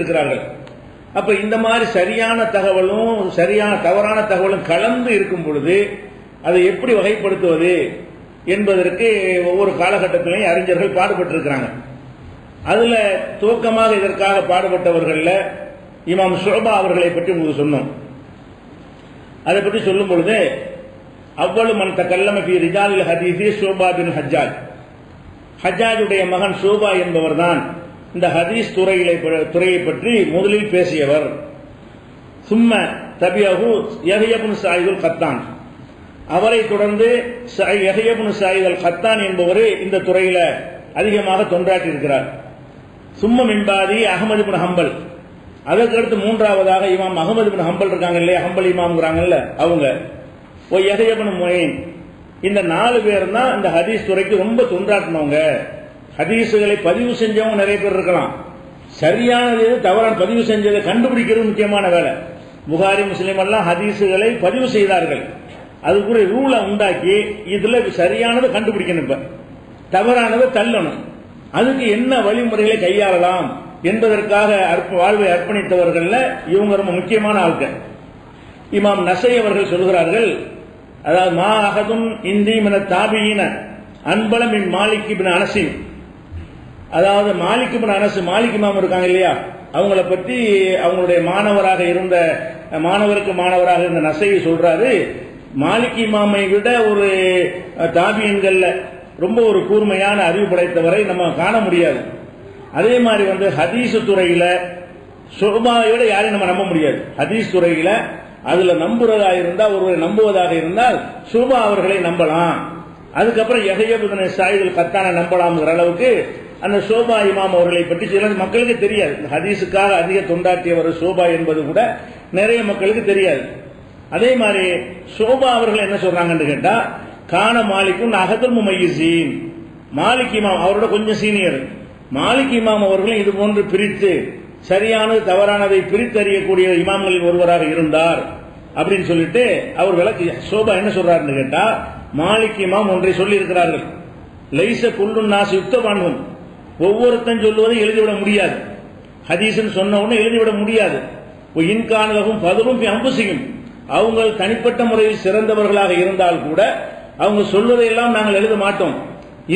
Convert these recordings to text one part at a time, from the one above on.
இருக்கிறார்கள். அப்ப இந்த மாதிரி சரியான தகவலும் சரியான தவறான தகவலும் கலந்து இருக்கும் பொழுது அதை எப்படி வகைப்படுத்துவது என்பதற்கு ஒவ்வொரு காலகட்டத்திலையும் அறிஞர்கள் பாடுபட்டிருக்கிறாங்க. அதுல துவக்கமாக இதற்காக பாடுபட்டவர்கள் இமாம் ஷுபா அவர்களை பற்றி உங்களுக்கு சொன்னோம். அதை பற்றி சொல்லும் பொழுது அவ்வளவு மன் தகல்லம ஃபீ ரிஜாலில் ஹதீஸி ஷுபா பின் ஹஜ்ஜாஜ், ஹஜ்ஜாஜுடைய மகன் ஷுபா என்பவர் தான் இந்த ஹதீஸ் துறையை பற்றி முதலில் பேசியவர். சும்ம தபியஹு யஹ்யா இப்னு ஸயீத் அல் கத்தான், அவரை தொடர்ந்து யஹ்யா இப்னு ஸயீத் அல் கத்தான் என்பவர் இந்த துறையில அதிகமாக தொண்டாற்றி இருக்கிறார். சும்ம மின்பாதி அஹ்மது இப்னு ஹம்பல், அதற்கடுத்து மூன்றாவதாக இமாம் அஹ்மது இப்னு ஹம்பல் இருக்காங்க இல்லையா, ஹம்பல் இமாம்ங்கிறாங்கல்ல அவங்க, யஹ்யா இப்னு முயின். இந்த 4 பேர் தான் இந்த ஹதீஸ் துறைக்கு ரொம்ப தொண்டாற்றினவங்க. ஹதீஸுகளை பதிவு செஞ்சவங்க நிறைய பேர் இருக்கலாம், சரியானது தவறான பதிவு செஞ்சதை கண்டுபிடிக்கிறது முக்கியமான வேலை. புகாரி முஸ்லிம் எல்லாம் ஹதீஸுகளை பதிவு செய்தார்கள், அதுக்குரிய ரூலை உண்டாக்கி இதுல சரியானதை கண்டுபிடிக்கணும், இப்ப தவறானதை தள்ளணும், அதுக்கு என்ன வழிமுறைகளை கையாளலாம் என்பதற்காக வாழ்வை அர்ப்பணித்தவர்கள் இவங்க ரொம்ப முக்கியமான ஆட்கள். இமாம் நஸை அவர்கள் சொல்கிறார்கள், அதாவது மா அகதும் இந்தி மின தாபியின அன்பல மின் மாலிக் இப்னு அனஸின், அதாவது மாலிக் இப்னு அனஸ், மாலிக் இமாம் இருக்காங்க இல்லையா, அவங்கள பற்றி அவங்களுடைய மாணவருக்கு மாணவராக இருந்த நஸை சொல்றாரு, மாலிக் இமாமை விட ஒரு தாபியின்கள்ல ரொம்ப ஒரு கூர்மையான அறிவு படைத்தவரை நம்ம காண முடியாது. அதே மாதிரி ஹதீஸ் துறையில ஷுபாவை விட யாரையும் நம்ம நம்ப முடியாது. ஹதீஸ் துறையில அதுல நம்புறதா இருந்தா, ஒருவரை நம்புவதாக இருந்தால் ஷுபா அவர்களை நம்பலாம். அதுக்கப்புறம் யஹ்யா இப்னு ஸயீத் அல் கத்தானை நம்பலாம்ங்கிற அளவுக்கு அந்த ஷோபா இமாம் அவர்களை பற்றி சில மக்களுக்கு தெரியாது. ஹதீஸுக்காக அதிக தொண்டாற்றியவர் ஷோபா என்பது கூட நிறைய மக்களுக்கு தெரியாது. அதே மாதிரி ஷோபா அவர்கள் என்ன சொல்றாங்கன்னு கேட்டா, கான மாலிக்கும் அகதுல் முமையிஸீன், மாலிக் இமாம் அவரோட கொஞ்சம் சீனியர், மாலிக் இமாம் அவர்களும் இது போன்று பிரித்து சரியானது தவறானதை பிரித்தறியக்கூடிய இமாம்களில் ஒருவராக இருந்தார் அப்படின்னு சொல்லிட்டு அவர் விளக்கு. ஷோபா என்ன சொல்றாருன்னு கேட்டா, மாலிக் இமாம் ஒன்றை சொல்லி இருக்கிறார்கள், லைஸ குல்லு நாஸ் யுக்தபான்ஹும், ஒவ்வொருத்தன் சொல்லுவதை எழுதிவிட முடியாது, ஹதீஸ்னு சொன்ன உடனே எழுதிவிட முடியாது. இன்கானலகும் பதலும் அம்புசியும், அவங்க தனிப்பட்ட முறையில் சிறந்தவர்களாக இருந்தால் கூட அவங்க சொல்வதையெல்லாம் நாங்கள் எழுத மாட்டோம்.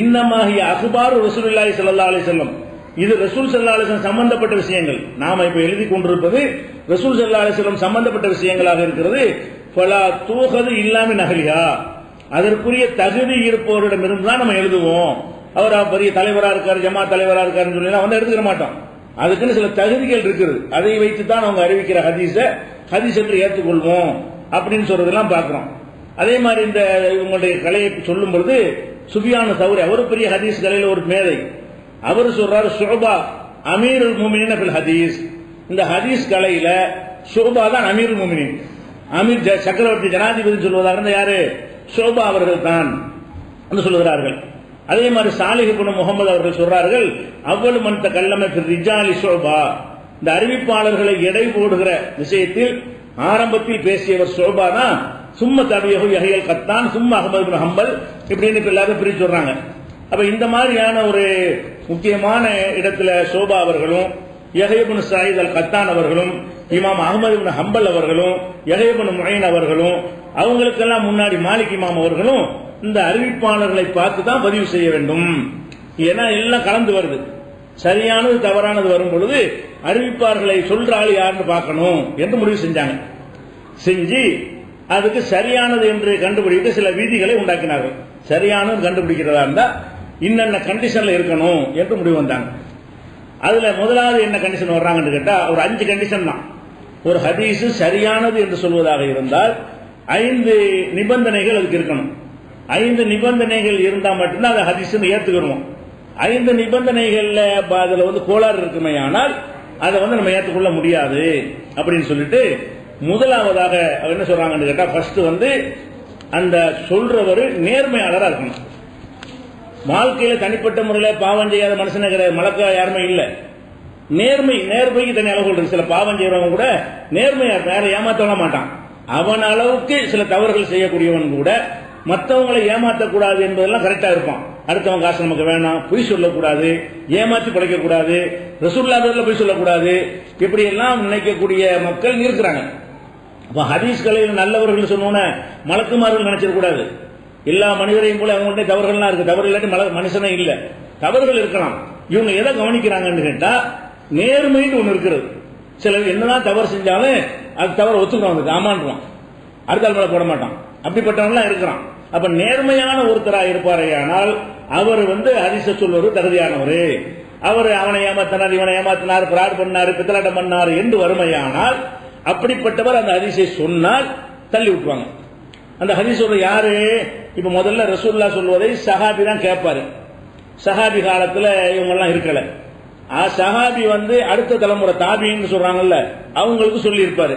இன்னமாகிய அஹ்பாரு ரசூலுல்லாஹி ஸல்லல்லாஹு அலைஹி வஸல்லம், இது ரசூல் ஸல்லல்லாஹு அலைஹி வஸல்லம் சம்பந்தப்பட்ட விஷயங்கள், நாம இப்ப எழுதி கொண்டிருப்பது ரசூல் ஸல்லல்லாஹு அலைஹி வஸல்லம் சம்பந்தப்பட்ட விஷயங்களாக இருக்கிறது. ஃபலா தூஹது இல்லா மின் அஹ்லிஹா, அதற்குரிய தகுதி இருப்பவரிடமிருந்து தான் நம்ம எழுதுவோம். அவர் பெரிய தலைவரா இருக்காரு, ஜமாத் தலைவரா இருக்காருன்னு சொல்லி எடுத்துக்க மாட்டோம். அதுக்குன்னு சில தகுதிகள் இருக்குது, அதை வைத்து தான் அவங்க அறிவிக்கிற ஹதீஸ் என்று ஏற்றுக்கொள்வோம் அப்படின்னு சொல்றதெல்லாம் பார்க்கிறோம். அதே மாதிரி இந்த இவங்களுடைய கலையை சொல்லும் பொழுது சுஃபியான் சௌரி, அவர் பெரிய ஹதீஸ் கலையில ஒரு மேதை, அவர் சொல்றாரு ஷுபா அமீருல் முஃமினீன் ஃபில் ஹதீஸ், இந்த ஹதீஸ் கலையில ஷுபா தான் அமீருல் முஃமினீன், அமீர் சக்கரவர்த்தி ஜனாதிபதி சொல்வதாக இருந்த யாரு, ஷுபா அவர்கள் தான் என்று சொல்கிறார்கள். அதே மாதிரி சாலிஹ் இப்னு முஹம்மது அவர்கள் சொல்றார்கள், அவ்வளவு மன் தகல்லம ஃபி ரிஜாலி ஷுபா, இந்த அறிவிப்பாளர்களை எடை போடுகிற விஷயத்தில் ஆரம்பத்தில் பேசியவர் ஷுபா தான். சும்ம தபியஹு யஹ்யா அல் கத்தான், சும்ம அஹ்மது இப்னு ஹம்பல், இப்படின்னு எல்லாரும் பிரிச்சு சொல்றாங்க. அப்ப இந்த மாதிரியான ஒரு முக்கியமான இடத்துல ஷுபா அவர்களும் யஹ்யா இப்னு ஸயீத் அல் கத்தான் அவர்களும் இமாம் அஹ்மது இப்னு ஹம்பல் அவர்களும் யஹ்யா இப்னு முயின் அவர்களும் அவங்களுக்கெல்லாம் முன்னாடி மாலிக் இமாம் அவர்களும் இந்த அறிவிப்பாளர்களை பார்த்து தான் பதிவு செய்ய வேண்டும். ஏன்னா எல்லாம் கலந்து வருது, சரியானது தவறானது வரும் பொழுது அறிவிப்பாளர்களை சொல்ற ஆள் யாருன்னு பார்க்கணும் என்று முடிவு செஞ்சாங்க. செஞ்சு அதுக்கு சரியானது என்று கண்டுபிடித்து சில விதிகளை உண்டாக்கினார்கள். சரியானது கண்டுபிடிக்கிறதா இருந்தா இன்னென்ன கண்டிஷன்ல இருக்கணும் என்று முடிவு வந்தாங்க. அதுல முதலாவது என்ன கண்டிஷன் வர்றாங்கன்னு கேட்டா, ஒரு 5 கண்டிஷன் தான். ஒரு ஹதீஸ் சரியானது என்று சொல்வதாக இருந்தால் 5 நிபந்தனைகள் அதுக்கு இருக்கணும். 5 நிபந்தனைகள் இருந்தா மட்டும்தான் அதை ஹதீஸ் ஏத்துக்கிறோம். 5 நிபந்தனைகள்ல அதுல கோளாறு இருக்குமே, ஆனால் அதை நம்ம ஏற்றுக்கொள்ள முடியாது அப்படின்னு சொல்லிட்டு முதலாவதாக என்ன சொல்றாங்கன்னு கேட்டா, ஃபர்ஸ்ட் அந்த சொல்றவர் நேர்மையாளராக இருக்கணும். வாழ்க்கையில தனிப்பட்ட முறையில் பாவம் செய்யாத மனுஷனே கிடையாது, மலக்கா யாருமே இல்லை. நேர்மைக்கு தனி அளவுகள் இருக்கு. சில பாவம் செய்யறவங்க கூட நேர்மையா யாரை ஏமாற்ற மாட்டான், அவன் அளவுக்கு சில தவறுகள் செய்யக்கூடியவன் கூட மற்றவங்களை ஏமாற்றக்கூடாது என்பதெல்லாம் கரெக்டா இருப்பான். அடுத்தவங்க காசு நமக்கு வேணாம், பொய் சொல்லக்கூடாது, ஏமாற்றி படைக்க கூடாது, ரசூலுல்லாஹ் பேர்ல பொய் சொல்லக்கூடாது, இப்படி எல்லாம் நினைக்கக்கூடிய மக்கள் இருக்கிறாங்க. அப்ப ஹதீஸ்களில் நல்லவர்கள் சொன்னோன்னே மலக்குமார்கள் நினைச்சிடக்கூடாது. எல்லா மனிதரையும் போல அவங்கள்ட்ட தவறுகள்லாம் இருக்கு. தவறு இல்லாட்டி மனுஷனே இல்ல, தவறுகள் இருக்கலாம். இவங்க எதை கவனிக்கிறாங்கன்னு கேட்டா நேர்மைன்னு ஒண்ணு இருக்கிறது. சிலர் என்னதான் தவறு செஞ்சாலும் அது தவறு ஒத்துக்கணும், ஆமான்றான், அடுத்த மேல போட மாட்டான். அப்படிப்பட்டவங்களாம் இருக்கிறான். அப்ப நேர்மையான ஒருத்தராக இருப்பாரையானால் அவர் ஹதீஸ சொல்வது தகுதியானவர். அவர் அவனை ஏமாத்தினார், இவனை ஏமாத்தினார், பிராட் பண்ணாரு, பித்தலாட்டம் பண்ணாரு என்று வறுமையானால் அப்படிப்பட்டவர் அந்த ஹதீஸை சொன்னால் தள்ளி விட்டுருவாங்க. அந்த ஹதீஸ் யாரு? இப்ப முதல்ல ரசூலுல்லாஹ் சொல்வதை சஹாபி தான் கேட்பாரு. சஹாபி காலத்துல இவங்க எல்லாம் இருக்கல. சஹாபி அடுத்த தலைமுறை தாபின்னு சொல்றாங்கல்ல, அவங்களுக்கு சொல்லி இருப்பாரு.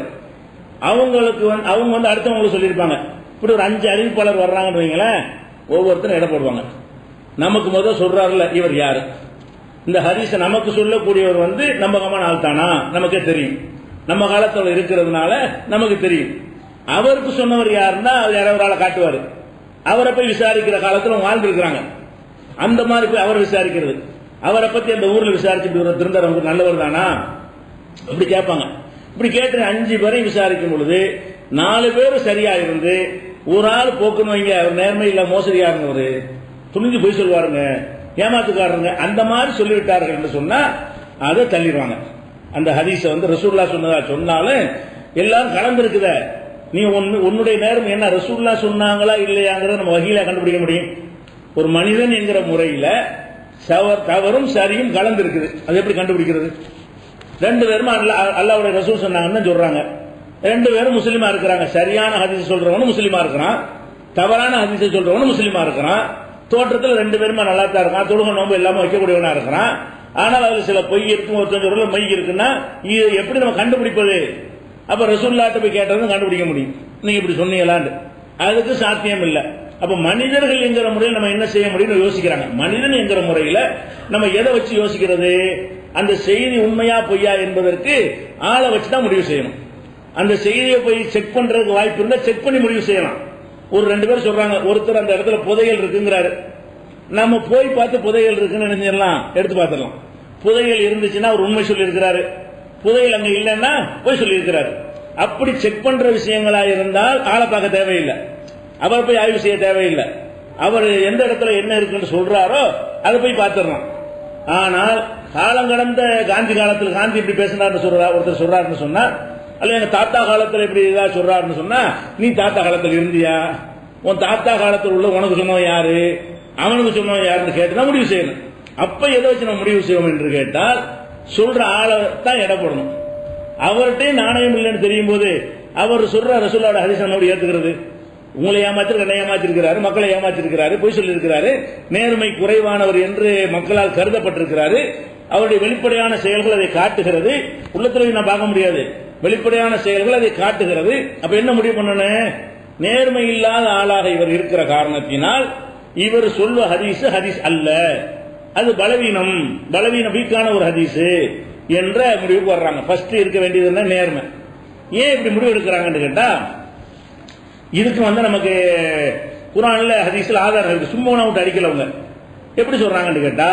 அவங்களுக்கு அவங்க அடுத்தவங்களுக்கு சொல்லியிருப்பாங்க. இப்படி ஒரு 5 அறிவிப்பாளர் வர்றாங்கன்னு வைங்களேன், ஒவ்வொருத்தரும் இடம் போடுவாங்க. நமக்கு முதல் சொல்றாருல இவர் யாரு, இந்த ஹதீஸ நமக்கு சொல்லக்கூடியவர் நம்பகமான ஆள் தானா நமக்கே தெரியும். நம்ம காலத்துல இருக்கிறதுனால நமக்கு தெரியும். அவருக்கு சொன்னவர் யாருன்னா யாராவது ஆளை காட்டுவாரு. அவரை போய் விசாரிக்கிற காலத்துல வாழ்ந்து இருக்கிறாங்க. அந்த மாதிரி போய் அவர் விசாரிக்கிறது, அவரை பத்தி அந்த ஊர்ல விசாரிச்சு திருந்தவர் நல்லவர் தானா அப்படி கேட்பாங்க. இப்படி கேட்டு 5 பேரை விசாரிக்கும் பொழுது 4 பேர் சரியா இருந்து ஒரு ஆள் போக்குன்னு வைங்க, அவர் நேர்மை இல்ல மோசடியா இருந்தவர், துணிஞ்சு போய் சொல்லுவாருங்க, ஏமாத்துக்காரங்க, அந்த மாதிரி சொல்லிவிட்டார்கள் என்று சொன்னா அதை தள்ளிடுவாங்க. அந்த ஹதீஸ ரசூலுல்லாஹ் சொன்னதா சொன்னாலும் எல்லாரும் கலந்துருக்குத, நீ உன்னுடைய நேர்மை என்ன ரசூலுல்லாஹ் சொன்னாங்களா இல்லையாங்கிறத நம்ம வகையில கண்டுபிடிக்க முடியும். ஒரு மனிதன் என்கிற முறையில தவறும் சரியும் கலந்து இருக்குது, அது எப்படி கண்டுபிடிக்கிறது? 2 பேரும் அல்லாஹ்வுடைய ரசூல் சொன்னாங்கன்னு சொல்றாங்க. 2 பேரும் முஸ்லிமா இருக்கிறாங்க. சரியான ஹதீஸ் சொல்றவனும் முஸ்லிமா இருக்கிறான், தவறான ஹதீஸ் சொல்றவனும் முஸ்லிமா இருக்கிறான். தோற்றத்தில் 2 பேருமா நல்லா தான் இருக்கான், தொழுகை நோம்பு எல்லாமே வைக்கக்கூடியவனா இருக்கிறான். ஆனால் அதுல சில பொய் இருக்கும், ஒருத்தன் மை இருக்குன்னா இது எப்படி நம்ம கண்டுபிடிப்பது? அப்ப ரசூலுல்லாஹ்ட்ட போய் கேட்டதும் கண்டுபிடிக்க முடியும். நீங்க இப்படி சொன்னீங்களான்னு அதுக்கு சாத்தியம் இல்லை. அப்ப மனிதர்கள் என்கிற முறையில் நம்ம என்ன செய்ய முடியும்னு யோசிக்கிறாங்க. மனிதன் என்கிற முறையில் நம்ம எதை வச்சு யோசிக்கிறது? அந்த செய்தி உண்மையா பொய்யா என்பதற்கு ஆளை வச்சு தான் முடிவு செய்யணும். அந்த செய்தியை போய் செக் பண்றதுக்கு வாய்ப்பு இருந்தா செக் பண்ணி முடிவு செய்யலாம். ஒரு 2 பேர் சொல்றாங்க, ஒருத்தர் அந்த இடத்துல புதையல் இருக்குங்கிறாரு, நம்ம போய் பார்த்து புதையல் இருக்குன்னு நினைச்சிடலாம், எடுத்து பார்த்துடலாம். புதையல் இருந்துச்சுன்னா அவர் உண்மை சொல்லி இருக்கிறாரு, புதையல் அங்க இல்லைன்னா போய் சொல்லி இருக்கிறாரு. அப்படி செக் பண்ற விஷயங்களா இருந்தால் ஆளை பார்க்க தேவையில்லை, அவர் போய் ஆய்வு செய்ய தேவையில்லை. அவர் எந்த இடத்துல என்ன இருக்குன்னு சொல்றாரோ அதை போய் பார்த்துடலாம். ஆனால் காலங்கடந்த காந்தி காலத்தில் காந்தி இப்படி பேசினார்னு சொல்றாரு, ஒருத்தர் சொல்றாருன்னு சொன்னா, அல்ல எங்க தாத்தா காலத்தில் இப்படி ஏதாவது சொல்றாருன்னு சொன்னா, நீ தாத்தா காலத்தில் இருந்தியா? உன் தாத்தா காலத்தில் உள்ள உனக்கு சொன்னவன் யாரு, அவனுக்கு சொன்னவன் யாருன்னு கேட்டுதான் முடிவு செய்யணும். அப்ப எதை வச்சு நம்ம முடிவு செய்வோம் என்று கேட்டால் சொல்ற ஆளை தான் எடை போடணும். அவர்கிட்ட நாணயம் இல்லைன்னு தெரியும் போது அவர் சொல்ற ரசூலுல்லாஹ் ஹதீஸை நம்ம ஏத்துக்கிறது. உங்களை ஏமாத்திருக்க, ஏமாத்திருக்கிறாரு, மக்களை ஏமாத்திருக்கிறாரு, பொய் சொல்லியிருக்கிறாரு, நேர்மை குறைவானவர் என்று மக்களால் கருதப்பட்டிருக்கிறாரு. அவருடைய வெளிப்படையான செயல்கள் அதை காட்டுகிறது. உள்ளத்துல நான் பார்க்க முடியாது, வெளிப்படையான செயல்கள் அதை காட்டுகிறது. அப்ப என்ன முடிவு பண்ணணும்? நேர்மை இல்லாத ஆளாக இவர் இருக்கிற காரணத்தினால் இவர் சொல்வ ஹதீஸ் ஹதீஸ் அல்ல, அது பலவீனம், வீக்கான ஒரு ஹதீஸ் என்ற முடிவுக்கு வர்றாங்க. ஃபர்ஸ்ட் இருக்க வேண்டியது என்ன? நேர்மை. ஏன் இப்படி முடிவு எடுக்கிறாங்கன்னு கேட்டா, இதுக்கு நமக்கு குர்ஆன்ல ஹதீஸ்ல ஆதாரம் இருக்கு, சும்மா விட்டு அடிக்கலவங்க. எப்படி சொல்றாங்கன்னு கேட்டா,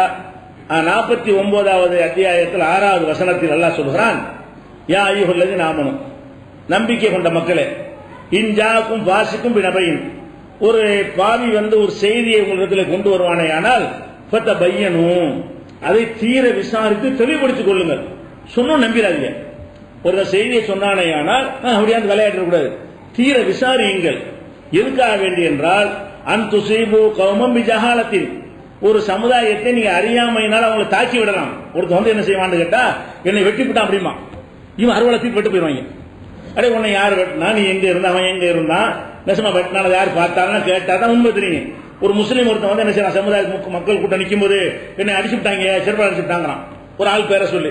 49வது அத்தியாயத்தில் 6வது வசனத்தில் அல்லாஹ் சொல்கிறான், யா அய்யுஹல்லதீன ஆமனு, நம்பிக்கை கொண்ட மக்களே, இன்ஜாக்கும் வாசிக்கும் பினபையின், ஒரு பாவி ஒரு செய்தியை உங்களிடத்தில் கொண்டு வருவானே ஆனால் ஃபதபையனும், அதை தீர விசாரித்து தெளிவுபடுத்திக் கொள்ளுங்கள். சொன்ன நம்பிடாதீங்க. ஒரு செய்தியை சொன்னானே ஆனால் அப்படியாந்து விளையாடக்கூடாது, தீர விசாரியுங்கள். எதுக்காக வேண்டி என்றால், அன்துசீபு கௌமம் பிஜஹாலத்தின், ஒரு சமுதாயத்தை நீங்க அறியாமையினால் அவங்களை தாக்கி விடலாம். ஒருத்தர் என்ன செய்வான்னு கேட்டா, என்னை வெட்டிவிட்டான் அப்படிமா, இவன் அறுவலத்துக்கு வெட்டு போயிடுவாங்க. அடே உன்னை யார் வெட்டினா, நீ எங்க இருந்தா, அவன் எங்க இருந்தான், நெசமா வெட்டினால யார் பார்த்தாலும் கேட்டாதான் உண்மை தெரியும். ஒரு முஸ்லீம் ஒருத்தன் என்ன செய்யறான், சமுதாய மக்கள் கூட்டம் நிற்கும் போது என்னை அடிச்சுட்டாங்க, செருப்பால் அடிச்சுட்டாங்கிறான், ஒரு ஆள் பேரை சொல்லி,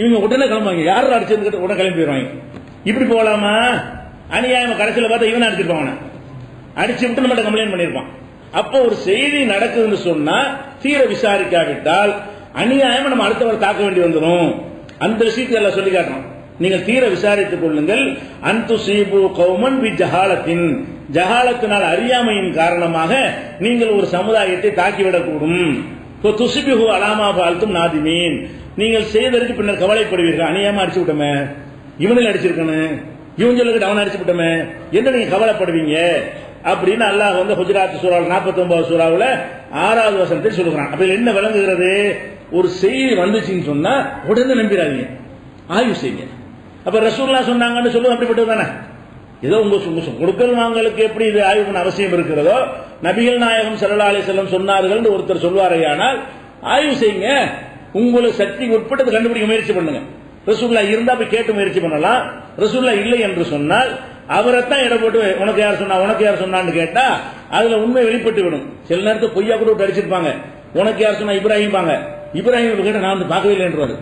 இவங்க உடனே கிளம்புவாங்க, யாரும் அடிச்சது உடனே கிளம்பி போயிடுவாங்க. இப்படி போகலாமா? அநியாயம் கடைசியில் பார்த்தா இவனை அடிச்சிருப்பாங்க, அடிச்சு விட்டு நம்ம கம்ப்ளைண்ட் பண்ணிருப்பான். அப்போ ஒரு செய்தி நடக்குதுன்னு சொன்னா தீர விசாரிக்காவிட்டால் அநியாயம் நம்ம அடுத்தவரை தாக்க வேண்டி வந்துடும். அந்த விஷயத்தை எல்லாம் சொல்லி காட்டணும். நீங்கள் தீர விசாரித்துக் கொள்ளுங்கள். அன்துசீபு கௌமன் பி ஜஹாலத்தின், ஜஹாலத்தினால் அறியாமையின் காரணமாக நீங்கள் ஒரு சமுதாயத்தை தாக்கிவிடக்கூடும். துசிபிஹு அலாமா ஃபால்தும் நாதிமீன், நீங்கள் செய்ததற்கு பின்னர் கவலைப்படுவீர்கள். அநியாயமா அடிச்சு விட்டோமே, இவனில் அடிச்சிருக்கணும், இவன் சொல்லுகிட்ட அவனை அடிச்சு விட்டோமே என்று நீங்க கவலைப்படுவீங்க அப்படின்னு அல்லாஹ் வந்து குஜராத் சூறாவில் 49 சூறாவில் 6வது வசனத்தில் சொல்லுகிறான். அப்ப என்ன விளங்குகிறது? ஒரு செய்தி வந்துச்சுன்னு சொன்னா உடனே நம்பிடாதீங்க, ஆய்வு செய்யுங்க. அப்ப ரசூலுல்லாஹ் சொன்னாங்கன்னு சொல்லுங்க, அப்படிப்பட்டது தானே. ஏதோ உங்க கொடுக்கல் வாங்கலுக்கு எப்படி இது ஆய்வு பண்ண அவசியம் இருக்கிறதோ, நபிகள் நாயகம் ஸல்லல்லாஹு அலைஹி வஸல்லம் சொன்னார்கள் ஒருத்தர் சொல்வாரையானால் ஆய்வு செய்யுங்க. உங்களுக்கு சக்தி உட்பட்டு கண்டுபிடிக்க முயற்சி பண்ணுங்க. ரசூலுல்லாஹ் இருந்தா போய் கேட்டு முயற்சி பண்ணலாம். ரசூலுல்லாஹ் இல்லை என்று சொன்னால் அவரைத்தான் இட போட்டு உனக்கு யார் சொன்னா உனக்கு யார் சொன்னான்னு கேட்டா அதுல உண்மை வெளிப்பட்டு விடும். சில நேரத்தில் பொய்யா கூட விட்டு அடிச்சிருப்பாங்க. உனக்கு யார் சொன்னா இப்ராஹிம் பாங்க, இப்ராஹிம் கேட்ட நான் வந்து பார்க்கவே இல்லைன்றாரு,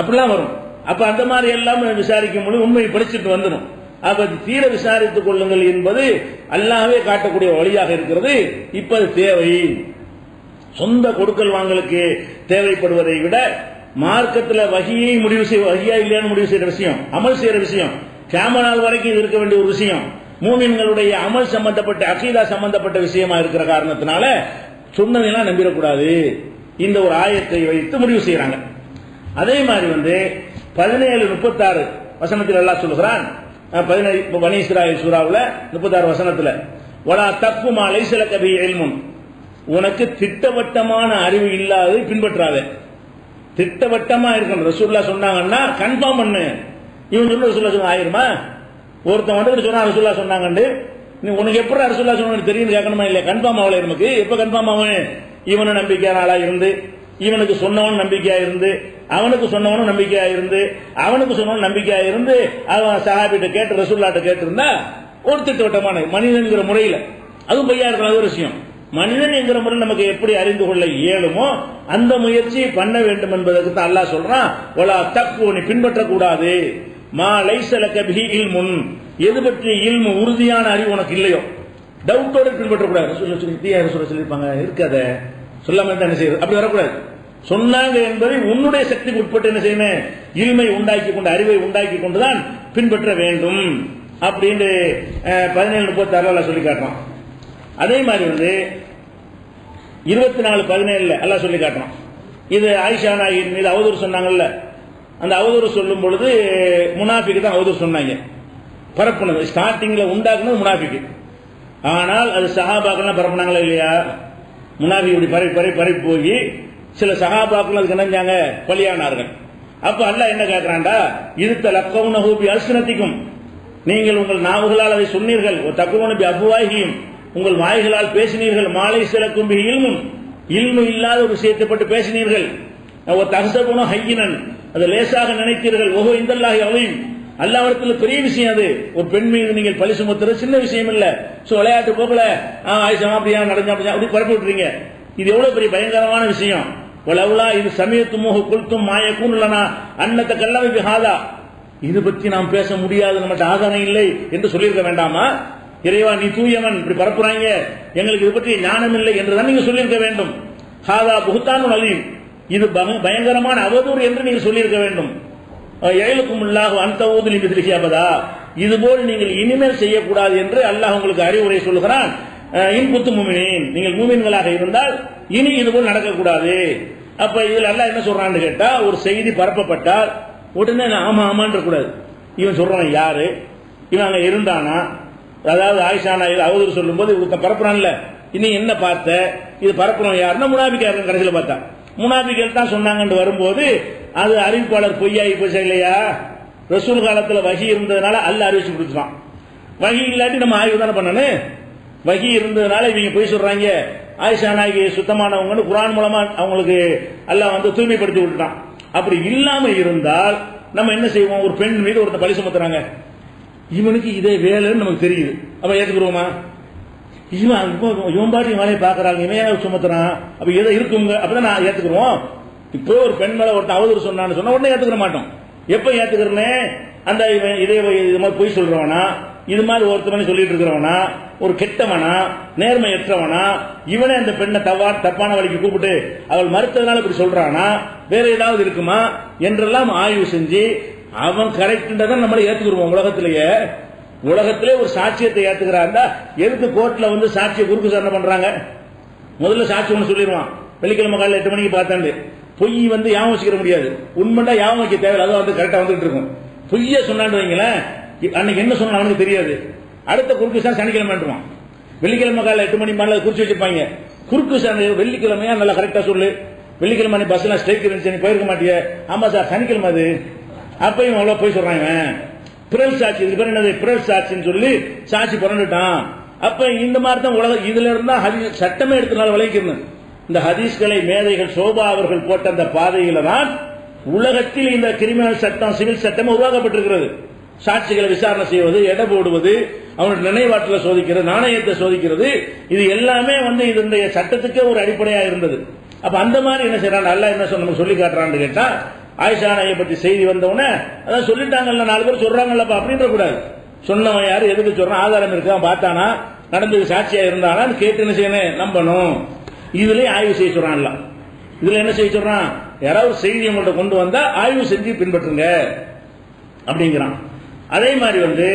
அப்படிலாம் வரும். அப்ப அந்த மாதிரி எல்லாம் விசாரிக்கும் பொழுது உண்மையை படிச்சுட்டு வந்துடும். அப்ப தீர விசாரித்துக் கொள்ளுங்கள் என்பது அல்லாஹ்வே காட்டக்கூடிய வழியாக இருக்கிறது. இப்ப அது தேவை. சொந்த கொடுக்கல் வாங்கலுக்கு தேவைப்படுவதை விட மார்க்கத்தில் வஹியை முடிவு செய்ய, வஹியா இல்லையான்னு முடிவு செய்யற விஷயம், அமல் செய்யற விஷயம், கியாம நாள் வரைக்கும் இது இருக்க வேண்டிய ஒரு விஷயம், மூமின்களுடைய அமல் சம்பந்தப்பட்ட அகீதா சம்பந்தப்பட்ட விஷயமா இருக்கிற காரணத்தினால சொன்னதெல்லாம் நம்பிடக்கூடாது. இந்த ஒரு ஆயத்தை வைத்து முடிவு செய்யறாங்க. அதே மாதிரி வந்து 17:36 வசனத்தில் அல்லாஹ் சொல்லுகிறான். 17 பனி இஸ்ராயீல் சூறாவுல 36 வசனத்துல வலா தக்ஃபு மா லைஸ லக பிஹி இல்முன், உனக்கு திட்டவட்டமான அறிவு இல்லாததை பின்பற்றாதே. திட்டவட்டமா இருக்கணும். ரசூலுல்லாஹ் சொன்னாங்கன்னா கன்ஃபார்ம் பண்ணு. இவன் சொல்ல ரசூலுல்லாஹ் சொன்னா ஆயிருமா? ஒருத்தன் வந்து சொன்னா ரசூலுல்லாஹ் சொன்னாங்கன்னு உனக்கு எப்படி ரசூலுல்லாஹ் சொன்னான்னு தெரியும் கேட்கணுமா இல்லையா? கன்ஃபார்ம் ஆகல நமக்கு. எப்ப கன்ஃபார்ம் ஆகும்? இவனை நம்பிக்கையான ஆளா இருந்து, இவனுக்கு சொன்னவன் நம்பிக்கையா இருந்து, அவனுக்கு சொன்னவனும் நம்பிக்கையா இருந்து, அவனுக்கு சொன்னவன் நம்பிக்கையா இருந்து, அவன் சஹாபிட்ட கேட்டு ரசூலுல்லாஹ்ட்ட கேட்டிருந்தா ஒரு திட்டவட்டமான மனிதன்கிற முறையில், அதுவும் பொய்யா இருக்கிற ஒரு விஷயம். மனிதன் என்கிற முறையில் நமக்கு எப்படி அறிந்து கொள்ள இயலுமோ அந்த முயற்சியை பண்ண வேண்டும் என்பதற்கு தான் அல்லாஹ் சொல்றான். வலா தக்ஃபு, நீ பின்பற்றக்கூடாது. மா லைஸ லக பிஹி இல்முன், எது பற்றி இல்மு உறுதியான அறிவு உனக்கு இல்லையோ, டவுட்டோட பின்பற்றக்கூடாது. சொல்லியிருப்பாங்க இருக்காத சொல்லாம என்ன செய்யுது, அப்படி வரக்கூடாது. சொன்னாங்க என்பதை உன்னுடைய சக்திக்கு உட்பட்டு என்ன செய்யணும், இல்மை உண்டாக்கி கொண்டு, அறிவை உண்டாக்கி கொண்டுதான் பின்பற்ற வேண்டும் அப்படின்னு 17:36 சொல்லி காட்டுறான். அதே மாதிரி வந்து 24:17 அல்லாஹ் சொல்லி காட்டுறான். இது ஆயிஷா நாயின் மீது அவதூறு சொன்னாங்கல்ல, அந்த அவதூறு சொல்லும் பொழுது முனாஃபிக்கு தான் அவதூறு சொன்னாங்க. பரப்புனது ஸ்டார்டிங்ல உண்டாக்குனது முனாஃபிக்கு. ஆனால் அது சஹாபாக்கள்லாம் பரப்புனாங்களா இல்லையா? முனாஃபி இப்படி பரப்பி போய் சில சஹாபாக்கள் அதுக்கு நினைஞ்சாங்க, பலியானார்கள். அப்ப அல்லாஹ் என்ன கேட்கிறான்டா, இது தலக்கவுனஹு பி அல்சினத்திக்கும், நீங்கள் உங்கள் நாவுகளால் அதை சொன்னீர்கள், தக்குவன பி அஃப்வாஹிஹிம், உங்கள் வாய்களால் பேசினீர்கள், மாலை சிலக்கும் பி இல்முன், இல்மு இல்லாத ஒரு விஷயத்தை பற்றி பேசினீர்கள், தஹ்சபுன ஹய்யினன், அதை லேசாக நினைத்தீர்கள், ஓஹோ இந்தல்லாஹி அலீம், அல்லாஹ்விடத்தில் பெரிய விஷயம் அது. ஒரு பெண் மீது நீங்கள் பழி சுமத்துறது சின்ன விஷயம் இல்ல. சோ விளையாட்டு போகல ஆயிஷா அப்படியா நடந்தா அப்படி பரப்பி விட்டுறீங்க. இது எவ்வளவு பெரிய பயங்கரமான விஷயம். வலவுலா இது சமயத்துமோஹு குல்தும் மாயக்கூன் லனா அன்னத கல்லம பிஹாதா, இது பற்றி நாம் பேச முடியாது, நம்மகிட்ட ஆதாரம் இல்லை என்று சொல்லியிருக்க வேண்டாமா? இறைவா நீ தூயவன், இப்படி பரப்புறாங்க, எங்களுக்கு இது பற்றி ஞானம் இல்லை என்றுதான் நீங்க சொல்லியிருக்க வேண்டும். ஹாதா புஹ்தானுன் அலீம், இது பயங்கரமான அவதூறு என்று நீங்க சொல்லியிருக்க வேண்டும். ஏழுக்குமுல்லாஹு அன்தஊது லிமித்லிஹி அபதா, இதுபோல் நீங்கள் இனிமேல் செய்யக்கூடாது என்று அல்லாஹ் உங்களுக்கு அறிவுரை சொல்லுகிறான். இன் குத்து முஃமினீன், நீங்கள் மூமின்களாக இருந்தால் இனி இதுபோல் நடக்கக்கூடாது. அப்ப இதுல அல்லாஹ் என்ன சொல்றான்னு கேட்டா, ஒரு செய்தி பரப்பப்பட்டால் உடனே ஆமா ஆமான்ற கூடாது. இவன் சொல்றான் யாரு, இவன் அங்க இருந்தானா, அதாவது ஆயிஷா நாயில் அவதூறு சொல்லும் போது பரப்புறான்ல, இனி என்ன பார்த்த, இது பரப்புறோம் யாருன்னா முனாபிக்காரன். கடைசியில் பார்த்தா முனாபிகள் தான் சொன்னாங்கன்னு வரும்போது அது அறிவிப்பாளர் பொய்யாகி போச்சா இல்லையா? ரசூல் காலத்துல வஹி இருந்ததுனால அல்லாஹ் அறிவிச்சு கொடுத்துட்டான். வஹி இல்லாட்டி நம்ம ஆய்வு தானே பண்ணணும். வஹி இருந்ததுனால இவங்க பொய் சொல்றாங்க, ஆயிஷா நாயகி சுத்தமானவங்கன்னு குர்ஆன் மூலமா அவங்களுக்கு அல்லாஹ் வந்து தூய்மைப்படுத்தி விட்டுட்டான். அப்படி இல்லாம இருந்தால் நம்ம என்ன செய்வோம்? ஒரு பெண் மீது ஒருத்தர் பழி சுமத்துறாங்க, இவனுக்கு இதே வேலைன்னு நமக்கு தெரியுது, அப்ப ஏத்துக்குருவோமா? இவன் பாட்டி வேலையை பாக்குறாங்க, இவன் சுமத்துறான், அப்ப எதை இருக்குங்க, அப்பதான் நான் ஏத்துக்குருவோம். இப்போ ஒரு பெண் மேல ஒருத்தன் அவதூறு சொன்னான்னு சொன்னா உடனே ஏத்துக்கிற மாட்டோம். எப்ப ஏத்துக்கிறனே, அந்த இதே இது மாதிரி பொய் சொல்றவனா, இது மாதிரி ஒருத்தவனே சொல்லிட்டு இருக்கிறவனா, ஒரு கெட்டவனா, நேர்மையற்றவனா, இவனே அந்த பெண்ணை தப்பான வழிக்கு கூப்பிட்டு அவள் மறுத்ததுனால இப்படி சொல்றானா, வேற ஏதாவது இருக்குமா என்றெல்லாம் ஆய்வு செஞ்சு அவன் கரெக்ட்ன்றதை நம்மளை ஏத்துக்குருவோம். உலகத்திலே ஒரு சாட்சியத்தை ஏத்துக்கிறாருந்தா எதுக்கு கோர்ட்ல வந்து சாட்சியை குறுக்கு விசாரணை பண்றாங்க? முதல்ல சாட்சி ஒன்று சொல்லிடுவான், வெள்ளிக்கிழமை காலையில் 8 மணிக்கு பார்த்தாண்டு. பொய் வந்து யாவும் வச்சுக்கிற முடியாது, உண்மைண்டா யாவும் வைக்க தேவையில்லை, அதுவும் வந்து கரெக்டா வந்துட்டு இருக்கும். பொய்ய சொன்னான்னு வைங்களேன், அன்னைக்கு என்ன சொன்ன அவனுக்கு தெரியாது. அடுத்த குறுக்கு விசாரணை சனிக்கிழமைன்றான். வெள்ளிக்கிழமை காலையில் 8 மணி மேல குறிச்சு வச்சிருப்பாங்க. குறுக்கு விசாரணை வெள்ளிக்கிழமையா நல்லா கரெக்டா சொல்லு. வெள்ளிக்கிழமை நீ பஸ்ல ஸ்ட்ரைக் இருந்துச்சு, நீ போயிருக்க மாட்டிய. ஆமா சார் சனிக்கிழமை அது. அப்பயும் அவ்வளவு போய் சொல்றாங்க. பிறல் சாட்சி, இது பேர் என்னது? பிறல் சாட்சின்னு சொல்லி சாட்சி புரண்டுட்டான். அப்ப இந்த மாதிரி தான் உலகம். இதுல இருந்தா சட்டமே எடுத்தனால விளைக்கணும். இந்த ஹதீஸ்களை மேதைகள் சோபா அவர்கள் போட்ட அந்த பாதையில தான் உலகத்தில் இந்த கிரிமினல் சட்டம், சிவில் சட்டம் உருவாக்கப்பட்டிருக்கிறது. சாட்சிகளை விசாரணை செய்வது, எடை போடுவது, அவனுடைய நினைவாற்றலை சோதிக்கிறது, நாணயத்தை சோதிக்கிறது, இது எல்லாமே வந்து இதனுடைய சட்டத்துக்கே ஒரு அடிப்படையா இருந்தது. அப்ப அந்த மாதிரி என்ன செய்யறான், அல்ல என்ன சொல்லி காட்டுறான்னு கேட்டா, ஆயிஷா நாயை பற்றி செய்தி வந்தவொடனே அதான் சொல்லிட்டாங்கல்ல, 4 பேர் சொல்றாங்கல்லப்பா அப்படின்ற கூடாது. சொன்னவன் யாரு, எதுக்கு சொல்றான், ஆதாரம் இருக்கா, பார்த்தானா, நடந்தது சாட்சியா இருந்தானா கேட்டு என்ன செய்யணும், நம்பணும். இதுல ஆய்வு செய்ய சொல்றான்ல. இதுல என்ன செய்ய சொல்றான், யாராவது செய்தி உங்கள்கிட்ட கொண்டு வந்தா ஆய்வு செஞ்சு பின்பற்றுங்க அப்படிங்கிறான். அதே மாதிரி வந்து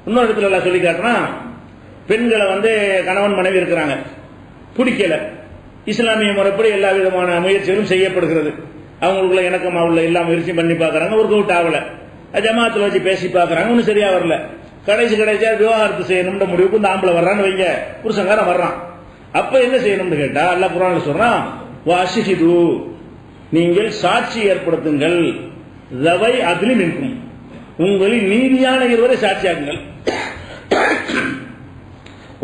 இன்னொரு இடத்துல எல்லாம் சொல்லி காட்டுறான், பெண்களை வந்து கணவன் மனைவி இருக்கிறாங்க, பிடிக்கல, இஸ்லாமிய முறைப்படி எல்லா விதமான முயற்சிகளும் செய்யப்படுகிறது. அவங்களுக்குள்ள இணக்கமா உள்ள எல்லா முயற்சியும் பண்ணி பார்க்கறாங்க, ஒர்க் அவுட் ஆகல. ஜமாத்துல வச்சு பேசி பார்க்கறாங்க, ஒன்னும் சரியா வரல. கடைசியா விவாகரத்து செய்யணும்ன்ற முடிவுக்கு இந்த ஆம்பளை வர்றான்னு வைங்க, புருஷங்காரன் வர்றான். அப்ப என்ன செய்யணும்னு கேட்டா அல்லாஹ் குர்ஆன்ல சொல்றான், வாஷிஹிது, நீங்கள் சாட்சி ஏற்படுத்துங்கள், தவை அத்லி மின்கும், உங்களில் நீதியான இருவரை சாட்சியாக்குங்கள்.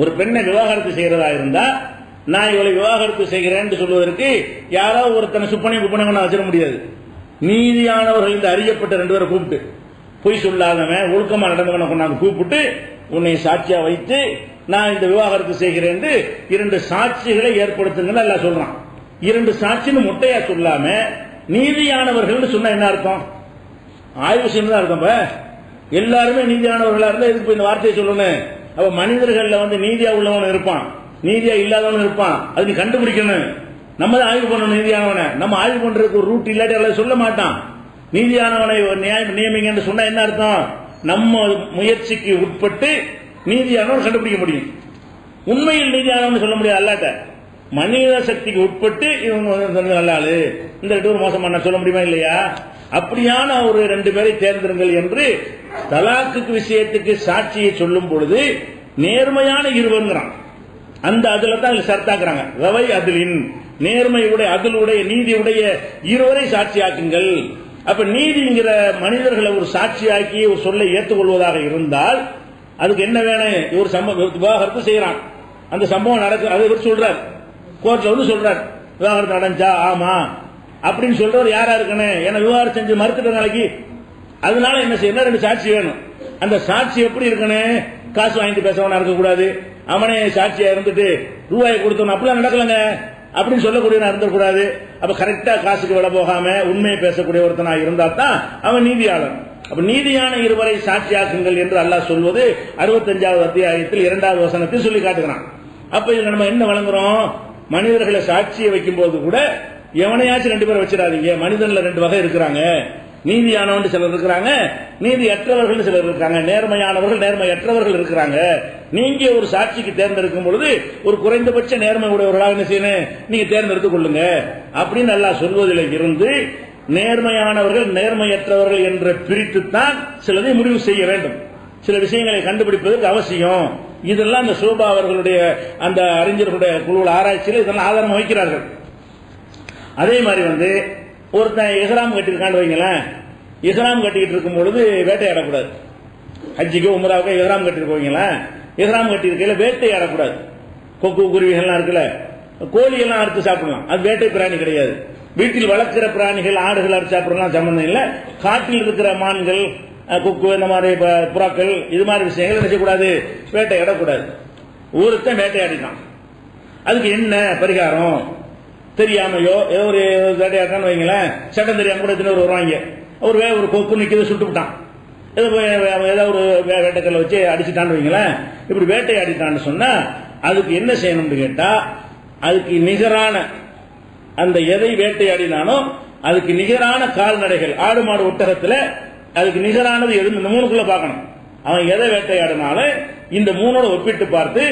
ஒரு பெண்ணை விவாகரத்து செய்யறதா இருந்தா, நான் இவளை விவாகரத்து செய்கிறேன் சொல்வதற்கு யாரோ ஒருத்தனை சுப்பனை குப்பனை வச்சிட முடியாது. நீதியானவர்கள் இந்த அறியப்பட்ட 2 பேரை கூப்பிட்டு, பொய் சொல்லாதவன் ஒழுக்கமா நடந்தவனை கொண்டாந்து கூப்பிட்டு, உன்னை சாட்சியா வைத்து நான் இந்த விவாகரத்து செய்கிறேன் 2 சாட்சிகளை ஏற்படுத்துங்கன்னு எல்லாம் சொல்றான். 2 சாட்சின்னு முட்டையா சொல்லாம நீதியானவர்கள் சொன்னா என்ன அர்த்தம்? ஆய்வு செய்யணும் அர்த்தம். எல்லாருமே நீதியானவர்களா இருந்தா எதுக்கு இந்த வார்த்தையை சொல்லணும்? அப்ப மனிதர்கள்ல வந்து நீதியா உள்ளவன் இருப்பான், நீதியா இல்லாதவன் இருப்பான். அது நீ கண்டுபிடிக்கணும். நம்ம தான் ஆய்வு பண்ணணும் நீதியானவனை. நம்ம ஆய்வு பண்றதுக்கு ஒரு ரூட் இல்லாட்டி எல்லாம் சொல்ல மாட்டான். நீதியானவனை நியமிங்கன்னு சொன்னா என்ன அர்த்தம்? நம்ம முயற்சிக்கு உட்பட்டு நீதியானவன் கண்டுபிடிக்க முடியும். உண்மையில் நீதியானவன் சொல்ல முடியாது. அல்லாட்ட மனித சக்திக்கு உட்பட்டு இவங்க நல்ல ஆளு, இந்த 2 மோசமான சொல்ல முடியுமா இல்லையா? அப்படியான ஒரு 2 பேரை தேர்ந்தெடுங்கள் என்று தலாக்கு விஷயத்துக்கு சாட்சியை சொல்லும் பொழுது நேர்மையான இருவருங்கிறான். அந்த அதுல தான் சர்த்தாக்குறாங்க, ரவை அதிலின், நேர்மையுடைய அதிலுடைய நீதியுடைய இருவரை சாட்சியாக்குங்கள். அப்ப நீதிங்கிற மனிதர்களை ஒரு சாட்சியாக்கி ஒரு சொல்லை ஏற்றுக்கொள்வதாக இருந்தால் அதுக்கு என்ன வேணும்? ஒரு விவாகரத்து செய்யறான், அந்த சம்பவம் நடக்கு, அதை இவர் சொல்றார், கோர்ட்ல வந்து சொல்றார், விவாகரத்து நடந்தா ஆமா அப்படின்னு சொல்றவர் யாரா இருக்கணும்? ஏன்னா விவாகரத்து செஞ்சு மறுத்துட்ட நாளைக்கு. அதனால என்ன செய்யணும்? 2 சாட்சி வேணும். அந்த சாட்சி எப்படி இருக்கணும்? காசு வாங்கிட்டு பேசவனா இருக்கக்கூடாது, அவனே சாட்சியா இருந்துட்டு ரூபாயை கொடுத்தவன் அப்படிலாம் நடக்கலங்க அப்படின்னு சொல்லக்கூடியவனா இருந்தக்கூடாது. அப்ப கரெக்டா காசுக்கு விட போகாம உண்மையை பேசக்கூடிய ஒருத்தனா இருந்தா தான் அவன் நீதியாளன். அப்ப நீதியான இருவரை சாட்சியாக்குங்கள் என்று அல்லாஹ் சொல்வது 65வது அத்தியாயத்தில் 2வது வசனத்தில் சொல்லி காட்டுகிறான். அப்ப இதுல நம்ம என்ன வழங்குறோம்? மனிதர்களை சாட்சியை வைக்கும் போது கூட எவனையாச்சும் 2 பேரை வச்சிடாதீங்க. மனிதன்ல 2 வகை இருக்கிறாங்க. நீதியானவன் சிலர் இருக்கிறாங்க, நீதியற்றவர்கள் சிலர் இருக்காங்க, நேர்மையானவர்கள் நேர்மையற்றவர்கள் இருக்கிறாங்க. நீங்க ஒரு சாட்சிக்கு தேர்ந்தெடுக்கும் பொழுது ஒரு குறைந்தபட்ச நேர்மை உடையவர்களாக என்ன செய்யணும்? நீங்க தேர்ந்தெடுத்துக் கொள்ளுங்க அப்படின்னு அல்லாஹ் சொல்வதில் இருந்து நேர்மையானவர்கள் நேர்மையற்றவர்கள் என்று பிரித்துத்தான் சிலதை முடிவு செய்ய வேண்டும். சில விஷயங்களை கண்டுபிடிப்பதற்கு அவசியம். இதெல்லாம் அந்த சோபா அவர்களுடைய அந்த அறிஞர்களுடைய குழுவில் ஆராய்ச்சியில் இதெல்லாம் ஆதாரம் வைக்கிறார்கள். அதே மாதிரி வந்து ஒருத்தன் இஹ்ராம் கட்டிருக்கான்னு வைங்களேன், இஹ்ராம் கட்டிக்கிட்டு இருக்கும் பொழுது வேட்டையாடக்கூடாது. ஹஜ்ஜிக்கு உம்ராவுக்கு இஹ்ராம் கட்டிருக்கீங்களேன், இஹ்ராம் கட்டிருக்கையில வேட்டையாடக்கூடாது. கொக்கு குருவிகள்லாம் இருக்குல்ல, கோழியெல்லாம் அறுத்து சாப்பிடலாம், அது வேட்டை பிராணி கிடையாது. வீட்டில் வளர்க்கிற பிராணிகள் ஆடுகள் அறுத்து சாப்பிடலாம் சம்பந்தம் இல்லை. காட்டில் இருக்கிற மான்கள், கொக்கு, இந்த மாதிரி புறாக்கள், இது மாதிரி விஷயங்கள் என்ன செய்யக்கூடாது? வேட்டையாடக்கூடாது. ஒருத்தன் வேட்டையாடினான், அதுக்கு என்ன பரிகாரம்? தெரியாமையோ ஏதோ ஒரு வேட்டையாட்டான்னு வைங்களேன், சட்டம் தெரியாம கூட எத்தனை வருவாங்க, ஒரு கொக்கு நிற்கிறது சுட்டு விட்டான், ஏதோ ஒரு வேட்டைக்கல்ல வச்சு அடிச்சுட்டான்னு வைங்களேன், இப்படி வேட்டையாடிட்டான்னு சொன்னா அதுக்கு என்ன செய்யணும்னு கேட்டா, அதுக்கு நிகரான அந்த எதை வேட்டையாடினானோ அதுக்கு நிகரான கால்நடைகள், ஆடு மாடு ஒட்டகத்துல அதுக்கு நிகரானது எது இந்த மூணுக்குள்ள பார்க்கணும். அவன் எதை வேட்டையாடினாலும் இந்த மூணோட ஒப்பிட்டு பார்த்து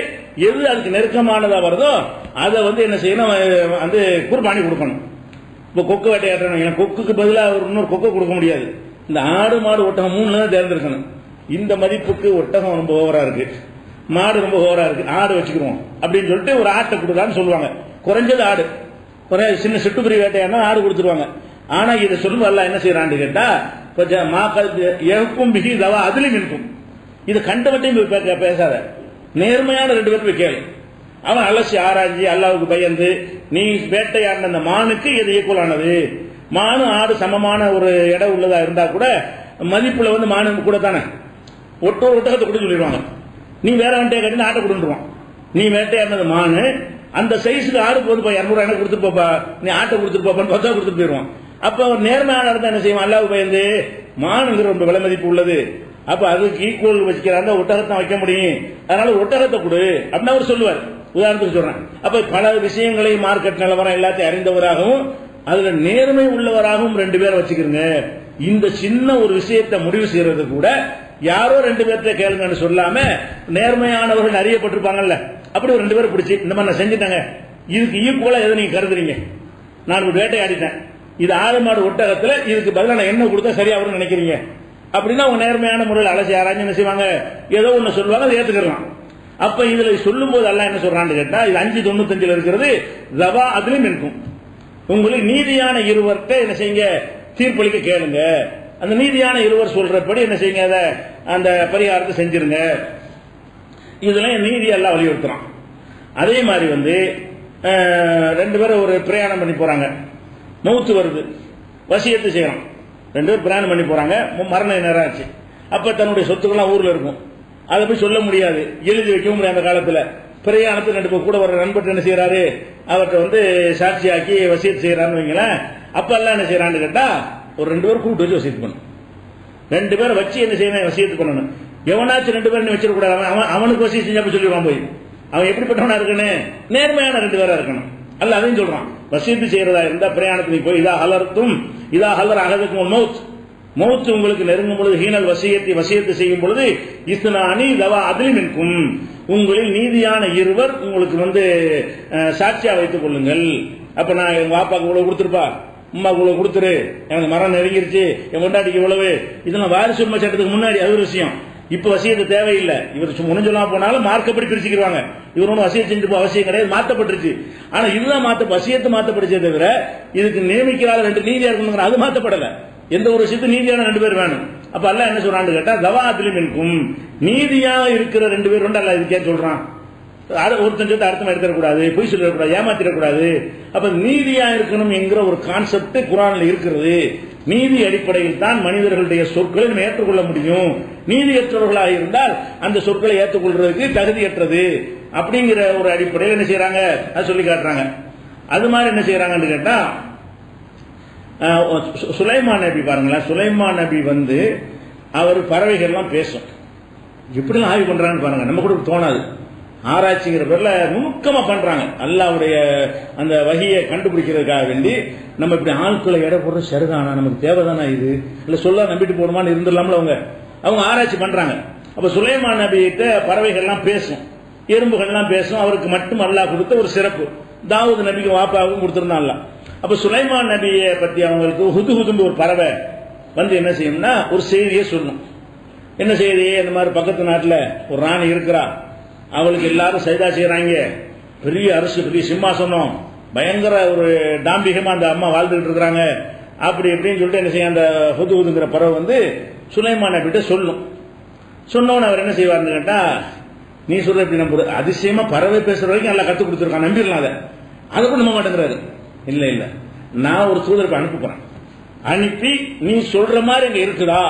எது அதுக்கு நெருக்கமானதா வருதோ அதை வந்து என்ன செய்யணும், வந்து குர்பானி கொடுக்கணும். இப்போ கொக்கு வேட்டையாடுறோம், கொக்குக்கு பதிலாக இன்னொரு கொக்கை கொடுக்க முடியாது. இந்த ஆடு மாடு ஒட்டகம் மூணுல தான் தேர்ந்தெடுக்கணும். இந்த மதிப்புக்கு ஒட்டகம் ரொம்ப ஓவரா இருக்கு, மாடு ரொம்ப ஓவரா இருக்கு, ஆடு வச்சுக்கிறோம் அப்படின்னு சொல்லிட்டு ஒரு ஆட்டை கொடுக்கான்னு சொல்லுவாங்க. குறைஞ்சது ஆடு, சின்ன சிட்டுக்குருவி வேட்டையாடினா ஆடு கொடுத்துருவாங்க. ஆனா இதை சொல்லும் அல்ல என்ன செய்யறான்னு கேட்டா, கொஞ்சம் மாக்கும் பிகி தவா அதுலயும் இருக்கும். இது கண்டவட்டையும் பேசாத, நேர்மையான ரெண்டு பேரும் கேளு. அவன் அலசி ஆராய்ச்சி அல்லாவுக்கு பயந்து நீ வேட்டையாடின அந்த மானுக்கு எது ஈக்குவலானது, மானு ஆடு சமமான ஒரு இடம் உள்ளதா இருந்தா கூட மதிப்புல வந்து மானு கூட தானே ஒட்டகத்தை கூட சொல்லிடுவாங்க. நீ வேற வண்டியை கட்டி ஆட்டை கொடுத்துருவான். நீ வேட்டையாடினது மானு, அந்த சைஸுக்கு ஆடு போது 200 எனக்கு கொடுத்துட்டு போப்பா, நீ ஆட்டை கொடுத்துட்டு போப்பான்னு 10 கொடுத்துட்டு போயிடுவான். அப்ப அவர் நேர்மையான இருந்தா என்ன செய்வான், அல்லாவுக்கு பயந்து மானுங்கிற ரொம்ப விலை மதிப்பு உள்ளது, அப்ப அதுக்கு ஈக்குவல் வச்சுக்கிறாங்க, ஒட்டகத்தை வைக்க முடியும், அதனால ஒட்டகத்தை கொடு அப்படின்னு அவர் சொல்லுவார். உதாரணத்துக்கு சொல்றேன். அப்ப பல விஷயங்களை மார்க்கெட் நிலவரம் எல்லாத்தையும் அறிந்தவராகவும் அதுல நேர்மை உள்ளவராகவும் 2 பேரை வச்சுக்கிறங்க. இந்த சின்ன ஒரு விஷயத்தை முடிவு செய்யறது கூட யாரோ 2 பேர்த்த கேளுங்கன்னு சொல்லாம நேர்மையானவர்கள் அறியப்பட்டிருப்பாங்கல்ல, அப்படி ஒரு 2 பேரை பிடிச்சி இந்த மாதிரி நான் செஞ்சுட்டாங்க, இதுக்கு ஈக்குவலா எதை நீங்க கருதுறீங்க, நான் ஒரு வேட்டையாடிட்டேன், இது ஆடு மாடு ஒட்டகத்துல இதுக்கு பதிலாக நான் என்ன கொடுத்தா சரியா வரும்னு நினைக்கிறீங்க அப்படின்னா அவங்க நேர்மையான முறையில் அலசி ஆராய்ச்சி என்ன செய்வாங்க, ஏதோ ஒண்ணு சொல்லுவாங்க, அதை ஏத்துக்கலாம். அப்ப இதுல சொல்லும் போது எல்லாம் என்ன சொல்றான்னு கேட்டா, இது 595 இருக்கிறது ஜவா அதுலயும் இருக்கும். உங்களுக்கு நீதியான இருவர்கிட்ட என்ன செய்யுங்க, தீர்ப்பளிக்க கேளுங்க. அந்த நீதியான இருவர் சொல்றபடி என்ன செய்யுங்க, அதை அந்த பரிகாரத்தை செஞ்சிருங்க. இதுல நீதி எல்லாம் வலியுறுத்துறான். அதே மாதிரி வந்து 2 பேரும் ஒரு பிரயாணம் பண்ணி போறாங்க, மௌத்து வருது, வசியத்து செய்யறான். 2 பேர் பிரயாணம் பண்ணி போறாங்க, மரண நேரம் ஆச்சு. அப்ப தன்னுடைய சொத்துக்கள்லாம் ஊர்ல இருக்கும், அதை போய் சொல்ல முடியாது, எழுதி வைக்கவும் முடியாது. அந்த காலத்துல பிரயாணத்தில் 2 பேர் கூட வர நண்பர் என்ன செய்யறாரு, அவர்கிட்ட வந்து சாட்சியாக்கி வசியத்து செய்யறான்னு வைங்களேன். அப்ப எல்லாம் என்ன செய்யறான்னு கேட்டா, ஒரு 2 பேர் கூப்பிட்டு வச்சு வசியத்து பண்ணணும். 2 பேரை வச்சு என்ன செய்யணும், வசியத்து பண்ணணும். எவனாச்சும் 2 பேர் வச்சிடக்கூடாது, அவனுக்கு வசியம் செஞ்சா சொல்லிடுவான் போய், அவன் எப்படிப்பட்டவனா இருக்கணும், நேர்மையான 2 பேரா இருக்கணும். அல்ல அதையும் சொல்றான், வசியத்து செய்யறதா இருந்தா பிரயாணத்துக்கு போய் இதா ஹலர்த்தும் இதா ஹலர் அகதுக்கும் மௌத் உங்களுக்கு நெருங்கும் பொழுது ஹீனல் வசியத்தை செய்யும் பொழுது இஸ்னானி தவா அதிலும் இருக்கும், உங்களில் நீதியான இருவர் உங்களுக்கு வந்து சாட்சியா வைத்துக் கொள்ளுங்கள். அப்ப நான் எங்க வாப்பாக்கு இவ்வளவு கொடுத்துருப்பா, அம்மாக்கு இவ்வளவு கொடுத்துரு, எனக்கு மரம் நெருங்கிருச்சு, என் கொண்டாட்டிக்கு இவ்வளவு, இதெல்லாம் வாரிசு உரிமை சட்டத்துக்கு முன்னாடி அது ஒரு விஷயம். இப்ப வசியத்து தேவையில்லை, இவர் முடிஞ்சொல்லா போனாலும் மார்க்கப்படி பிரிச்சுக்கிறாங்க. இவர் ஒன்றும் வசியம் செஞ்சு அவசியம் கிடையாது, மாத்தப்பட்டுருச்சு. ஆனா இதுதான் வசியத்து மாத்தப்படுச்சே தவிர இதுக்கு நியமிக்கிறாள் 2 நீதியா இருக்கணும், அது மாத்தப்படல. எந்த ஒரு விஷயத்து நீதியான 2 பேர் வேணும். அப்ப அல்ல என்ன சொல்றான்னு கேட்டா, தவாத்திலும் இருக்கும், நீதியா இருக்கிற 2 பேர் உண்டு. அல்ல இதுக்கே சொல்றான், ஒருத்தன் சேர்த்து அர்த்தம் எடுத்துடக்கூடாது, பொய் சொல்லிடக்கூடாது, ஏமாத்திடக்கூடாது. அப்ப நீதியா இருக்கணும் என்கிற ஒரு கான்செப்ட் குர்ஆன்ல இருக்கிறது. நீதி அடிப்படையில் தான் மனிதர்களுடைய சொற்களை நம்ம ஏற்றுக்கொள்ள முடியும். நீதியற்றவர்களாக இருந்தால் அந்த சொற்களை ஏற்றுக்கொள்றதுக்கு தகுதியற்றது அப்படிங்கிற ஒரு அடிப்படையில் என்ன செய்யறாங்க, அது சொல்லி காட்டுறாங்க. அது மாதிரி என்ன செய்யறாங்கன்னு கேட்டா, சுலைமான் நபி பாருங்களேன், சுலைமான் நபி வந்து அவர் பறவைகள்லாம் பேசும், எப்படிலாம் ஆய்வு பண்றாங்கன்னு பாருங்க, நம்ம கூட தோணாது. ஆராய்ச்சிங்கிற பேர்ல நுணுக்கமா பண்றாங்க. அல்லாஹ்வுடைய அந்த வஹியை கண்டுபிடிக்கிறதுக்காக வேண்டி நம்ம இப்படி ஆட்களை எடை போடுற சரிதானா, நமக்கு தேவைதானா, இது இல்ல சொல்ல நம்பிட்டு போடுமான்னு இருந்துடலாம்ல. அவங்க ஆராய்ச்சி பண்றாங்க. அப்ப சுலைமான் நபிகிட்ட பறவைகள்லாம் பேசும், எறும்புகள்லாம் பேசும். அவருக்கு மட்டும் அல்லாஹ் கொடுத்த ஒரு சிறப்பு, தாவூத் நபிக்கு வாப்பாவுக்கும் கொடுத்திருந்தான்ல. அப்ப சுலைமான் நபியை பத்தி அவங்களுக்கு ஹுதுஹுதுன்னு ஒரு பறவை வந்து என்ன செய்யும்னா ஒரு செய்தியை சொல்லும். என்ன செய்தி, இந்த மாதிரி பக்கத்து நாட்டுல ஒரு ராணி இருக்கிறா, அவளுக்கு எல்லாரும் சைதா செய்யறாங்க, பெரிய அரசு, பெரிய சிம்மாசனம், பயங்கர ஒரு டாம்பிகமா அந்த அம்மா வாழ்ந்துட்டு இருக்கிறாங்க, அப்படி எப்படின்னு சொல்லிட்டு என்ன செய்ய அந்த ஹுதுஹுதுங்கிற பறவை வந்து சுலைமான் நபிகிட்ட சொல்லும். சொன்னவன் அவர் என்ன செய்வார்னு கேட்டா, நீ சொல்ற எப்படி நம்புற, அதிசயமா பறவை பேசுற வரைக்கும் நல்லா கத்து கொடுத்துருக்கான், நம்பிடலாம், அதை கூட நம்ப மாட்டேங்கிறாரு. இல்ல இல்ல, நான் ஒரு தூதருக்கு அனுப்புறேன், அனுப்பி நீ சொல்ற மாதிரி இங்க இருக்குதா,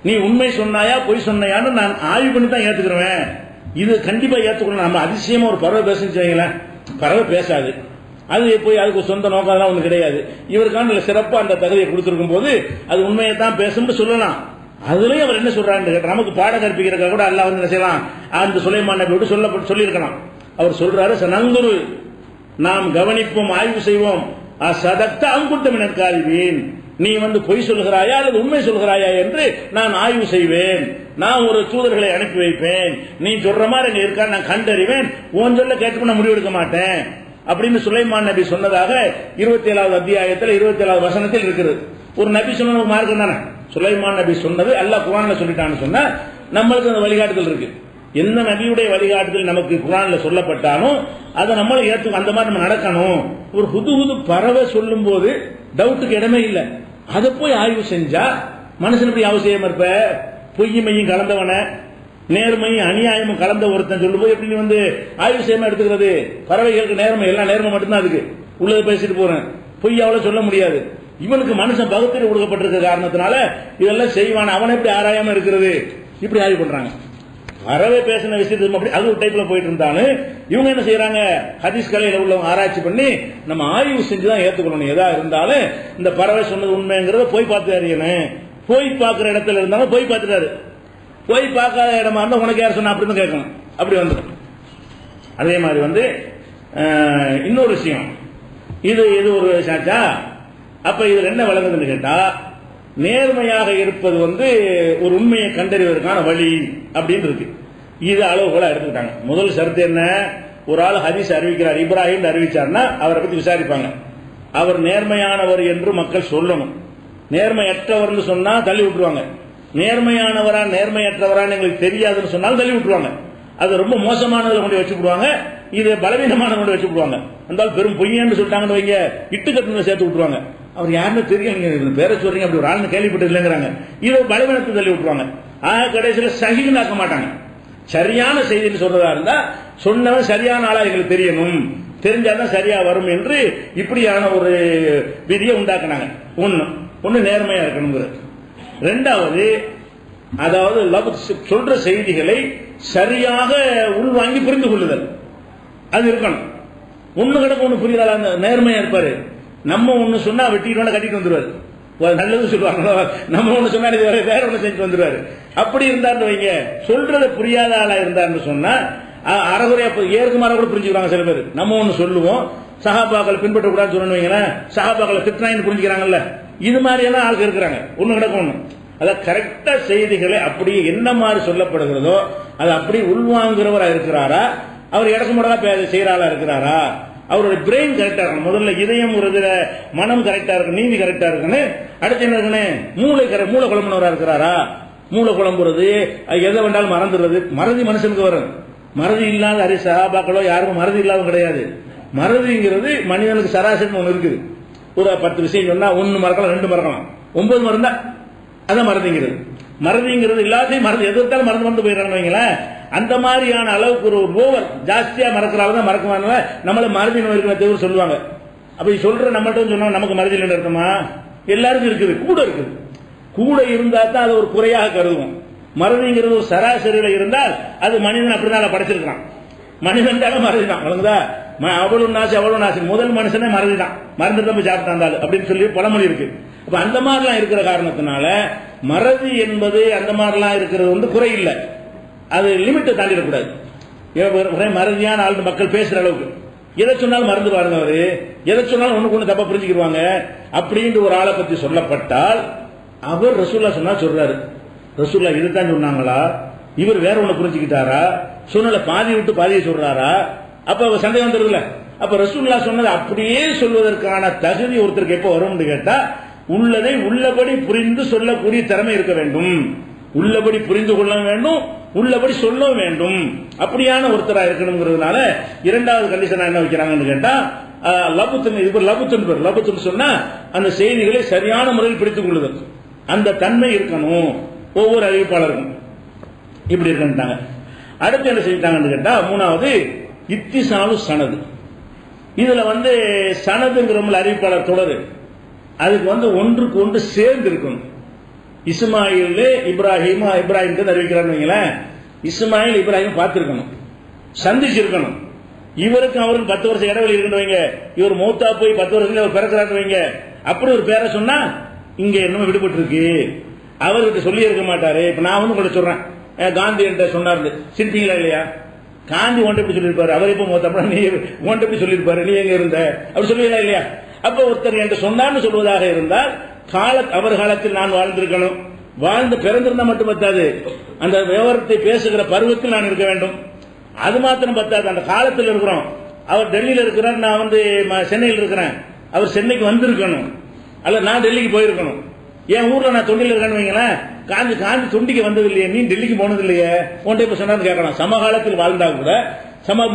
நீ உண்மை சொன்னாயா பொய் சொன்னையான்னு நான் ஆய்வு பண்ணி தான் ஏத்துக்கிறேன், இது கண்டிப்பா ஏத்துக்கணும். நம்ம அதிசயமா ஒரு பறவை பேசுன்னு செய்யலாம், பறவை பேசாது, அது போய் அதுக்கு சொந்த நோக்கம் ஒண்ணு கிடையாது. இவருக்கான சிறப்பா அந்த தகுதியை கொடுத்திருக்கும் போது அது உண்மையை தான் பேசும்னு சொல்லலாம். அதுலயும் அவர் என்ன சொல்றாரு, நமக்கு பாடம் கற்பிக்கிறதுக்காக கூட அல்லாஹ் வந்து என்ன செய்யலாம், அந்த சுலைமான் நபி விட்டு சொல்லியிருக்கலாம். அவர் சொல்றாரு, நங்குரு நாம் கவனிப்போம், ஆய்வு செய்வோம், சதக்த அங்குட்டமினர் காலிவீன், நீ பொய் சொல்கிறாயா அல்லது உண்மை சொல்கிறாயா என்று நான் ஆய்வு செய்வேன். நான் ஒரு தூதர்களை அனுப்பி வைப்பேன். நீ சொல்ற மாதிரி அங்க இருக்கா நான் கண்டறிவேன். உன் சொல்ல கேட்டு நான் முடிவெடுக்க மாட்டேன் அப்படின்னு சுலைமான் நபி சொன்னதாக 27வது அத்தியாயத்தில் 27வது வசனத்தில் இருக்கிறது. ஒரு நபி சொன்ன மார்க்கம் தானே. சுலைமான் நபி சொன்னது அல்லாஹ் குர்ஆன்ல சொல்லிட்டான்னு சொன்னா நம்மளுக்கு அந்த வழிகாட்டுதல் இருக்கு. எந்த நபியுடைய வழிகாட்டுதல் நமக்கு குர்ஆன்ல சொல்லப்பட்டாலும் அதை நம்மள ஏற்று அந்த மாதிரி நம்ம நடக்கணும். ஒரு புது பறவை சொல்லும் போது டவுட்டுக்கு இடமே இல்லை. அதை போய் ஆய்வு செஞ்சா மனுஷனுக்கு அவசியம் இருப்ப. பொய்மையும் கலந்தவன நேர்மையும் அநியாயமும் கலந்த ஒருத்தன் சொல்லும் போது எப்படி ஆய்வு செய்யாம எடுத்துக்கிறது? பறவைகளுக்கு நேர்மை எல்லா நேர்மை மட்டும்தான் அதுக்கு உள்ளது பேசிட்டு போறேன். பொய் அவ்வளவு சொல்ல முடியாது. இவனுக்கு மனுஷன் பகுத்தறிவு கொடுக்கப்பட்டிருக்க காரணத்தினால இதெல்லாம் செய்வான். அவனை எப்படி ஆராயாம இருக்கிறது? இப்படி ஆய்வு பண்றாங்க. பறவை பேசின விஷயத்துக்கு அப்படி அது ஒரு டைப்ல போயிட்டு இருந்தாலும் இவங்க என்ன செய்யறாங்க? ஹதீஸ் கலையில உள்ளவங்க ஆராய்ச்சி பண்ணி நம்ம ஆய்வு செஞ்சுதான் ஏத்துக்கணும். எதா இருந்தாலும் இந்த பறவை சொன்னது உண்மைங்கிறத போய் பார்த்து அறியணும். போய் பார்க்கிற இடத்துல இருந்தாலும் போய் பார்த்துட்டாரு. போய் பார்க்காத இடமா இருந்தா உனக்கு யார் சொன்னா அப்படின்னு கேட்கணும். அப்படி வந்துடும். அதே மாதிரி இன்னொரு விஷயம், இது ஒரு சாச்சா. அப்ப இதுல என்ன விளங்குதுன்னு கேட்டா, நேர்மையாக இருப்பது ஒரு உண்மையை கண்டறிவதற்கான வழி அப்படின்னு இருக்கு. இது அளவுகோலா எடுத்துக்கிட்டாங்க. முதல் ஷரத்து என்ன? ஒரு ஆள் ஹதீஸ் அறிவிக்கிறார், இப்ராஹிம் அறிவிச்சார்னா அவரை பத்தி விசாரிப்பாங்க. அவர் நேர்மையானவர் என்று மக்கள் சொல்லணும். நேர்மையற்றவர்னு சொன்னா தள்ளி விட்டுருவாங்க. நேர்மையானவரா நேர்மையற்றவரான்னு எங்களுக்கு தெரியாதுன்னு சொன்னாலும் தள்ளி விட்டுருவாங்க. அது ரொம்ப மோசமானதுல கொண்டு வச்சு விடுவாங்க. இது பலவீனமான கொண்டு வச்சு விடுவாங்க. அந்த பெரும் பொய்யன்னு சொல்லிட்டாங்கன்னு வைங்க, இட்டுக்கட்டு சேர்த்து விட்டுருவாங்க. அவர் யாருன்னு தெரியும், நீங்க பேர சொல்றீங்க அப்படி ஒரு ஆள்னு கேள்விப்பட்டு இல்லைங்கிறாங்க. இது பலவீனத்தை தள்ளி விட்டுருவாங்க. கடைசியில் சகினாக்க மாட்டாங்க. சரியான செய்தின்னு சொல்றதா இருந்தா சொன்னவன் சரியான ஆளா எங்களுக்கு தெரியணும், தெரிஞ்சாதான் சரியா வரும் என்று இப்படியான ஒரு விதியை உண்டாக்குனாங்க. ஒன்னு நேர்மையா இருக்கணுங்கிறது. ரெண்டாவது, அதாவது சொல்ற செய்திகளை சரியாக உள்வாங்கி புரிந்து கொள்ளுதல் அது இருக்கணும். ஒண்ணு கிடக்க ஒண்ணு புரியுதா? நேர்மையா இருப்பாரு. நம்ம ஒண்ணு சொன்னா வெட்டிட்டு கட்டிட்டு வந்துருவாரு. நல்லது சொல்லுவாங்களோ, நம்ம ஒண்ணு சொன்னா வேற ஒண்ணு செஞ்சு வந்துருவாரு. அப்படி இருந்தாரு வைங்க, சொல்றத புரியாத ஆளா இருந்தாருன்னு சொன்னா அறகுறையா ஏற்கு மாற கூட புரிஞ்சுக்கிறாங்க சில பேர். நம்ம ஒண்ணு சொல்லுவோம், சஹாபாக்களை பின்பற்ற கூடாதுன்னு சொல்லணும். சஹாபாக்களை திட்டினான்னு புரிஞ்சுக்கிறாங்கல்ல. இது மாதிரியான ஆளுக்கு இருக்கிறாங்க. ஒண்ணு கிடக்க ஒண்ணு. அத கரெக்டா செய்திகளை அப்படியே என்ன மாதிரி சொல்லப்படுகிறதோ அது அப்படி உள்வாங்குறவரா இருக்கிறாரா, அவர் இடக்கு முடக்கா செய்யறாளா இருக்கிறாரா, அவருடைய பிரெயின் கரெக்டா இருக்கணும். முதல்ல இதயம் மனம் கரெக்டா இருக்கு, நீதி கரெக்டா இருக்குன்னு. அடுத்து என்ன இருக்கணும்? மூளை குழம்புனவரா இருக்கிறாரா. மூளை குழம்புறது, எதை வேண்டாலும் மறந்துடுறது. மறதி மனுஷனுக்கு வரும். மறதி இல்லாத சஹாபாக்களோ யாருக்கும் மறதி இல்லாத கிடையாது. மறதிங்கிறது மனிதனுக்கு சராசரி ஒண்ணு இருக்குது. ஒரு 10 விஷயம் சொன்னா 1 மறக்கலாம், 2 மறக்கலாம், 9 மறந்தா அதான் மறதிங்கிறது. மறதிங்கிறது எல்லாத்தையும் மறந்து எதிர்த்தாலும் மறந்து போயிடறாங்க வைங்களேன். அந்த மாதிரியான அளவுக்கு ஒரு ஓவர் ஜாஸ்தியா மறக்கிறாள் மறக்குவாங்க. நம்மள மறதி நோய் இருக்கிற தேவை சொல்லுவாங்க. அப்படி சொல்ற நம்மள்ட்ட சொன்னா நமக்கு மறதி இல்லைன்னு அர்த்தமா? எல்லாருக்கும் இருக்குது, கூட இருக்குது. கூட இருந்தா தான் அது ஒரு குறையாக கருதுவோம். மறதிங்கிறது ஒரு சராசரியில இருந்தால் அது மனிதன் அப்படிதான் படைச்சிருக்கிறான். மனிதன் மறதி தான் வழங்குதா. அவளும் நாசி முதல் மனுஷனே மறதி தான். மறந்துட்டு போய் சாப்பிட்டாண்டாள் அப்படின்னு சொல்லி பழமொழி இருக்கு. அப்ப அந்த மாதிரிலாம் இருக்கிற காரணத்தினால மறதி என்பது அந்த மாதிரிலாம் இருக்கிறது குறை இல்லை. அது லிமிட்டை தாண்டிடக்கூடாது. மறதியான ஆள் மக்கள் பேசுற அளவுக்கு எதை சொன்னாலும் மறந்து பாருங்க. அவரு எதை சொன்னாலும் ஒண்ணுக்கு ஒண்ணு தப்பா புரிஞ்சுக்கிடுவாங்க. அப்படின்ற ஒரு ஆளை பத்தி சொல்லப்பட்டால் அவர் ரசூல்லா சொன்னா சொல்றாரு, ரசூல்லா இதுதான் சொன்னாங்களா, இவர் வேற ஒண்ணு புரிஞ்சுக்கிட்டாரா, சொன்னல பாதி விட்டு பாதியை சொல்றாரா, அப்ப சந்தேகம் தருதுல. அப்ப ரசூல்லா சொன்னது அப்படியே சொல்வதற்கான தகுதி ஒருத்தருக்கு எப்ப வரும்னு கேட்டா, உள்ளதை உள்ளபடி புரிந்து சொல்லக்கூடிய திறமை இருக்க வேண்டும். உள்ளபடி புரிந்து கொள்ள வேண்டும், உள்ளபடி சொல்ல வேண்டும். அப்படியான ஒருத்தரா இருக்கணுங்கிறதுனால இரண்டாவது கண்டிஷன் என்ன வைக்கிறாங்கன்னு கேட்டா, லபுத்துன்னு சொன்னா அந்த செய்திகளை சரியான முறையில் பிடித்துக் கொள்ளுதல், அந்த தன்மை இருக்கணும் ஒவ்வொரு அறிவிப்பாளருக்கும். இப்படி இருக்காங்க. அடுத்து என்ன செஞ்சிட்டாங்கன்னு கேட்டா, மூணாவது இத்திசாலு சனது. இதுல சனதுங்கிற அறிவிப்பாளர் தொடரு, அதுக்கு ஒன்றுக்கு ஒன்று சேர்ந்து இருக்கணும். இஸ்மாயில் இப்ராஹிம் அறிவிக்கிறான்னு வைங்களேன். இஸ்மாயில் இப்ராஹிம் பார்த்திருக்கணும், சந்திச்சிருக்கணும். இவருக்கும் அவருக்கு 10 வருஷம் இடைவெளி இருக்குன்னு வைங்க. இவர் மௌத்தா போய் 10 வருஷத்துல அவர் பிறக்கிறான்னு வைங்க. அப்படி ஒரு பேரை சொன்னா இங்க என்னமோ விடுபட்டு இருக்கு, அவர்கிட்ட சொல்லி இருக்க மாட்டாரு. இப்ப நான் கூட சொல்றேன், காந்தி என்ற சொன்னார், சிரிப்பீங்களா இல்லையா? காந்தி ஒன்றை எப்படி சொல்லியிருப்பாரு, அவர் எப்ப மௌத்தா நீ ஒன்றை எப்படி சொல்லியிருப்பாரு, நீ எங்க இருந்த அப்படி சொல்லுவீங்களா இல்லையா? அப்ப ஒருத்தர் என்று சொன்னார்னு சொல்வதாக இருந்தால் அவர் காலத்தில் நான் வாழ்ந்திருக்கணும். வாழ்ந்து பிறந்திருந்தா மட்டும் பத்தாது, அந்த விவரத்தை பேசுகிற பருவத்தில் நான் இருக்க வேண்டும். அது மாத்திரம் பத்தாது, அந்த காலத்தில் இருக்கிறோம். அவர் டெல்லியில் இருக்கிறார், நான் வந்து சென்னையில் இருக்கிறேன். அவர் சென்னைக்கு வந்திருக்கணும், அல்ல நான் டெல்லிக்கு போயிருக்கணும். என் ஊர்ல நான் தொண்டியில் இருக்கேன்னு வைங்களேன், காந்தி தொண்டிக்கு வந்தது இல்லையே, நீ டெல்லிக்கு போனது இல்லையே, உன்ட்ட இப்ப சொன்னான்னு கேட்கலாம். சமகாலத்தில் வாழ்ந்தா கூட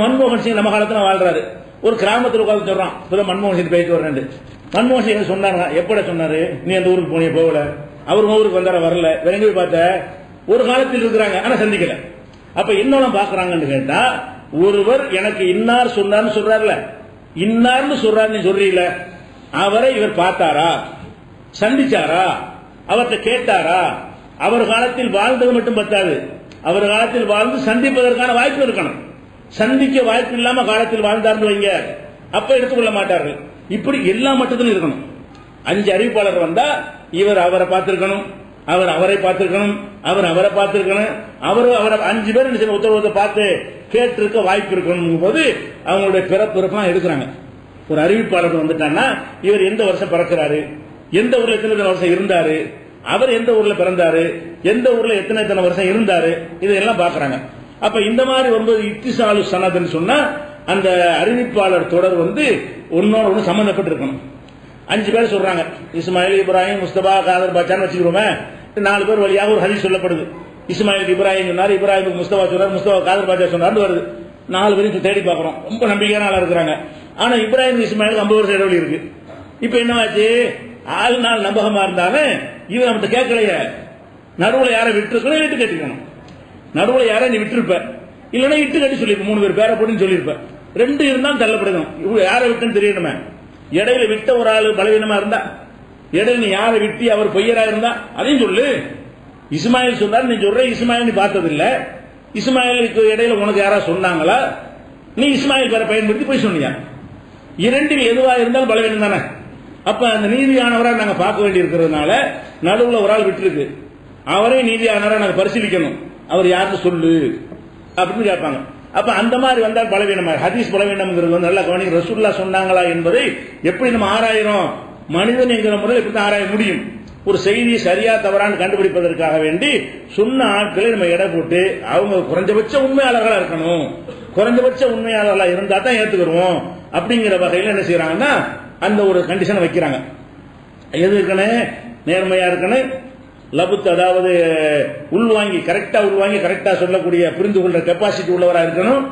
மன்மோகன் சிங் நம்ம காலத்துல வாழ்றாரு. ஒரு கிராமத்தில் உட்காந்து சொல்றான், இப்பதான் மன்மோகன் சிங் போயிட்டு வரேன். மன்மோகன் சிங் சொன்னாங்க, எப்பட சொன்னாரு, நீ அந்த ஊருக்கு போனிய போகல, அவர் ஊருக்கு வந்தார வரல, வேற எங்க போய் பார்த்த, ஒரு காலத்தில் இருக்கிறாங்க ஆனா சந்திக்கல. அப்ப என்னெல்லாம் பாக்குறாங்கன்னு கேட்டா, ஒருவர் எனக்கு இன்னார் சொன்னார்னு சொல்றாருல, இன்னார்னு சொல்றாரு நீ சொல்றீல, அவரை இவர் பார்த்தாரா, சந்திச்சாரா, அவர்கிட்ட கேட்டாரா, அவர் காலத்தில் வாழ்ந்தது மட்டும் பத்தாது, அவர் காலத்தில் வாழ்ந்து சந்திப்பதற்கான வாய்ப்பு இருக்கணும். சந்திக்க வாய்ப்பு இல்லாம காலத்தில் வாழ்ந்தார்னு வைங்க, அப்ப எடுத்துக்கொள்ள மாட்டார்கள். இப்படி எல்லா மட்டத்திலும் இருக்கணும். 5 அறிவிப்பாளர் வந்தா இவர் அவரை பார்த்திருக்கணும், அவர் அவரை பார்த்திருக்கணும், அவர் அவரை பார்த்திருக்கணும், அவரை 5 பேர் ஒருத்தர் பார்த்து கேட்டிருக்க வாய்ப்பு இருக்கணும் போது அவங்களுடைய பிறப்புலாம் எடுக்கிறாங்க. ஒரு அறிவிப்பாளர் வந்துட்டான்னா இவர் எந்த வருஷம் பிறக்கிறாரு, எந்த ஊர்ல எத்தனை வருஷம் இருந்தாரு, அவர் எந்த ஊர்ல பிறந்தாரு, எந்த ஊர்ல எத்தனை வருஷம் இருந்தாரு, இதெல்லாம் பாக்குறாங்க. அப்ப இந்த மாதிரி வரும்போது இத்திசாலு சனதுன்னு சொன்னா அந்த அறிவிப்பாளர் தொடர் வந்து ஒன்னோட ஒன்று சம்பந்தப்பட்டு இருக்கணும். 5 பேர் சொல்றாங்க, இஸ்மாயில், இப்ராஹிம், முஸ்தபா, காதர் பாச்சான்னு வச்சுக்கிறோமே. 4 பேர் வழியாக ஒரு ஹதீஸ் சொல்லப்படுது. இஸ்மாயில் இப்ராஹிம் சொன்னார், இப்ராஹிம் முஸ்தபா சொன்னார், முஸ்தபா காதர் பாச்சா சொன்னார்னு வருது. 4 பேரும் தேடி பார்க்கிறோம், ரொம்ப நம்பிக்கையான ஆளா இருக்கிறாங்க. ஆனா இப்ராஹிம் இஸ்மாயிலுக்கு 50 வருஷம் இடைவெளி இருக்கு. இப்ப என்னவாச்சு, 4 நாள் நம்பகமா இருந்தாலும் இவர் நம்மகிட்ட கேட்கலையே, நடுவுல யாரை விட்டுருக்கணும், இட்டு கட்டிக்கணும். நடுவுல யாரை நீ விட்டுருப்ப, இல்லைன்னா இட்டு கட்டி சொல்லிருப்ப, 3 பேர் பேரை போட்டு சொல்லியிருப்ப. 2 இருந்தாலும் தள்ளப்படுதும், யாரை விட்டுன்னு தெரியணுமே. இடையில விட்ட ஒரு ஆளு பலவீனமா இருந்தா, இடையில நீ யாரை விட்டி அவர் பொய்யரா இருந்தா அதையும் சொல்லு. இஸ்மாயில் சொன்னார், நீ சொல்ற இஸ்மாயில் நீ பார்த்தது இல்ல, இஸ்மாயிலுக்கு இடையில உனக்கு யாரா சொன்னாங்களா, நீ இஸ்மாயில் பேரை பயன்படுத்தி போய் சொன்னியா? 2 எதுவா இருந்தாலும் பலவீனம் தானே. அப்ப அந்த நீதியானவரா நாங்க பார்க்க வேண்டி இருக்கிறதுனால நடுவுல ஒரு ஆள் விட்டுருக்கு, அவரே நீதியானவரா நாங்க பரிசீலிக்கணும், அவர் யாருன்னு சொல்லு அப்படின்னு கேட்பாங்க. அப்ப அந்த மாதிரி வந்தால் பலவீனமா, ஹதீஸ் பலவீனம்ங்கிறது வந்து நல்லா கவனிக்க. ரசூலுல்லாஹ் சொன்னாங்களா என்பதை எப்படி நம்ம ஆராயிறோம், மனிதன் என்கிற முறையில் எப்படி ஆராய முடியும்? ஒரு செய்தியை சரியா தவறான்னு கண்டுபிடிப்பதற்காக வேண்டி சொன்ன ஆட்களை நம்ம எடை போட்டு அவங்க குறைஞ்சபட்ச உண்மையாளர்களா இருக்கணும், குறைஞ்சபட்ச உண்மையாளர்களா இருந்தா தான் ஏத்துக்கிறோம் அப்படிங்கிற வகையில் என்ன செய்யறாங்கன்னா அந்த ஒரு கண்டிஷனை வைக்கிறாங்க. எது இருக்கணும், நேர்மையா இருக்கணும், லபுத் அதாவது உள்வாங்கி கரெக்டா சொல்லக்கூடிய புரிந்து கொள்ற கெப்பாசிட்டி உள்ளவரா இருக்கணும்,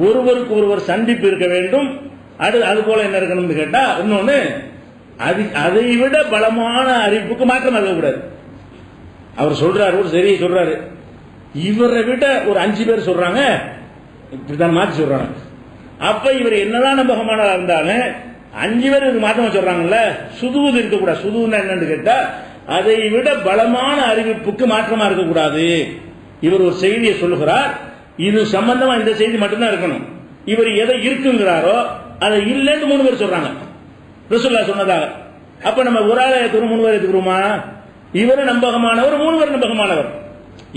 ஒருவருக்கு ஒருவர் சந்திப்பு இருக்க வேண்டும். அது போல என்ன இருக்கணும்னு கேட்டா, இன்னொன்னு அதை விட பலமான அறிவிப்புக்கு மாற்றம் இருக்கக்கூடாது. அவர் சொல்றாரு, ஒரு சரியை சொல்றாரு, இவரை விட ஒரு 5 பேர் சொல்றாங்க, இப்படித்தான் மாற்றி சொல்றாங்க. அப்ப இவர் என்னதான் நம்பகமானதா இருந்தாலும் 5 பேர் இதுக்கு மாற்றமா சொல்றாங்கல்ல, சுதுவது இருக்கக்கூடாது. சுதுன்னா என்னன்னு கேட்டா, அதை விட பலமான அறிவிப்புக்கு மாற்றமா இருக்கக்கூடாது. இவர் ஒரு செய்தியை சொல்லுகிறார், இது சம்பந்தமா இந்த செய்தி மட்டும்தான் இருக்கணும். இவர் எதை இருக்குங்கிறாரோ அதை இல்லைன்னு 3 பேர் சொல்றாங்க, ரசூலுல்லாஹ் சொன்னதாக. அப்ப நம்ம ஒரு ஆளை ஏத்துக்கிறோம், 3 பேர் ஏத்துக்கிறோமா? இவரு நம்பகமானவர், 3 பேர் நம்பகமானவர்.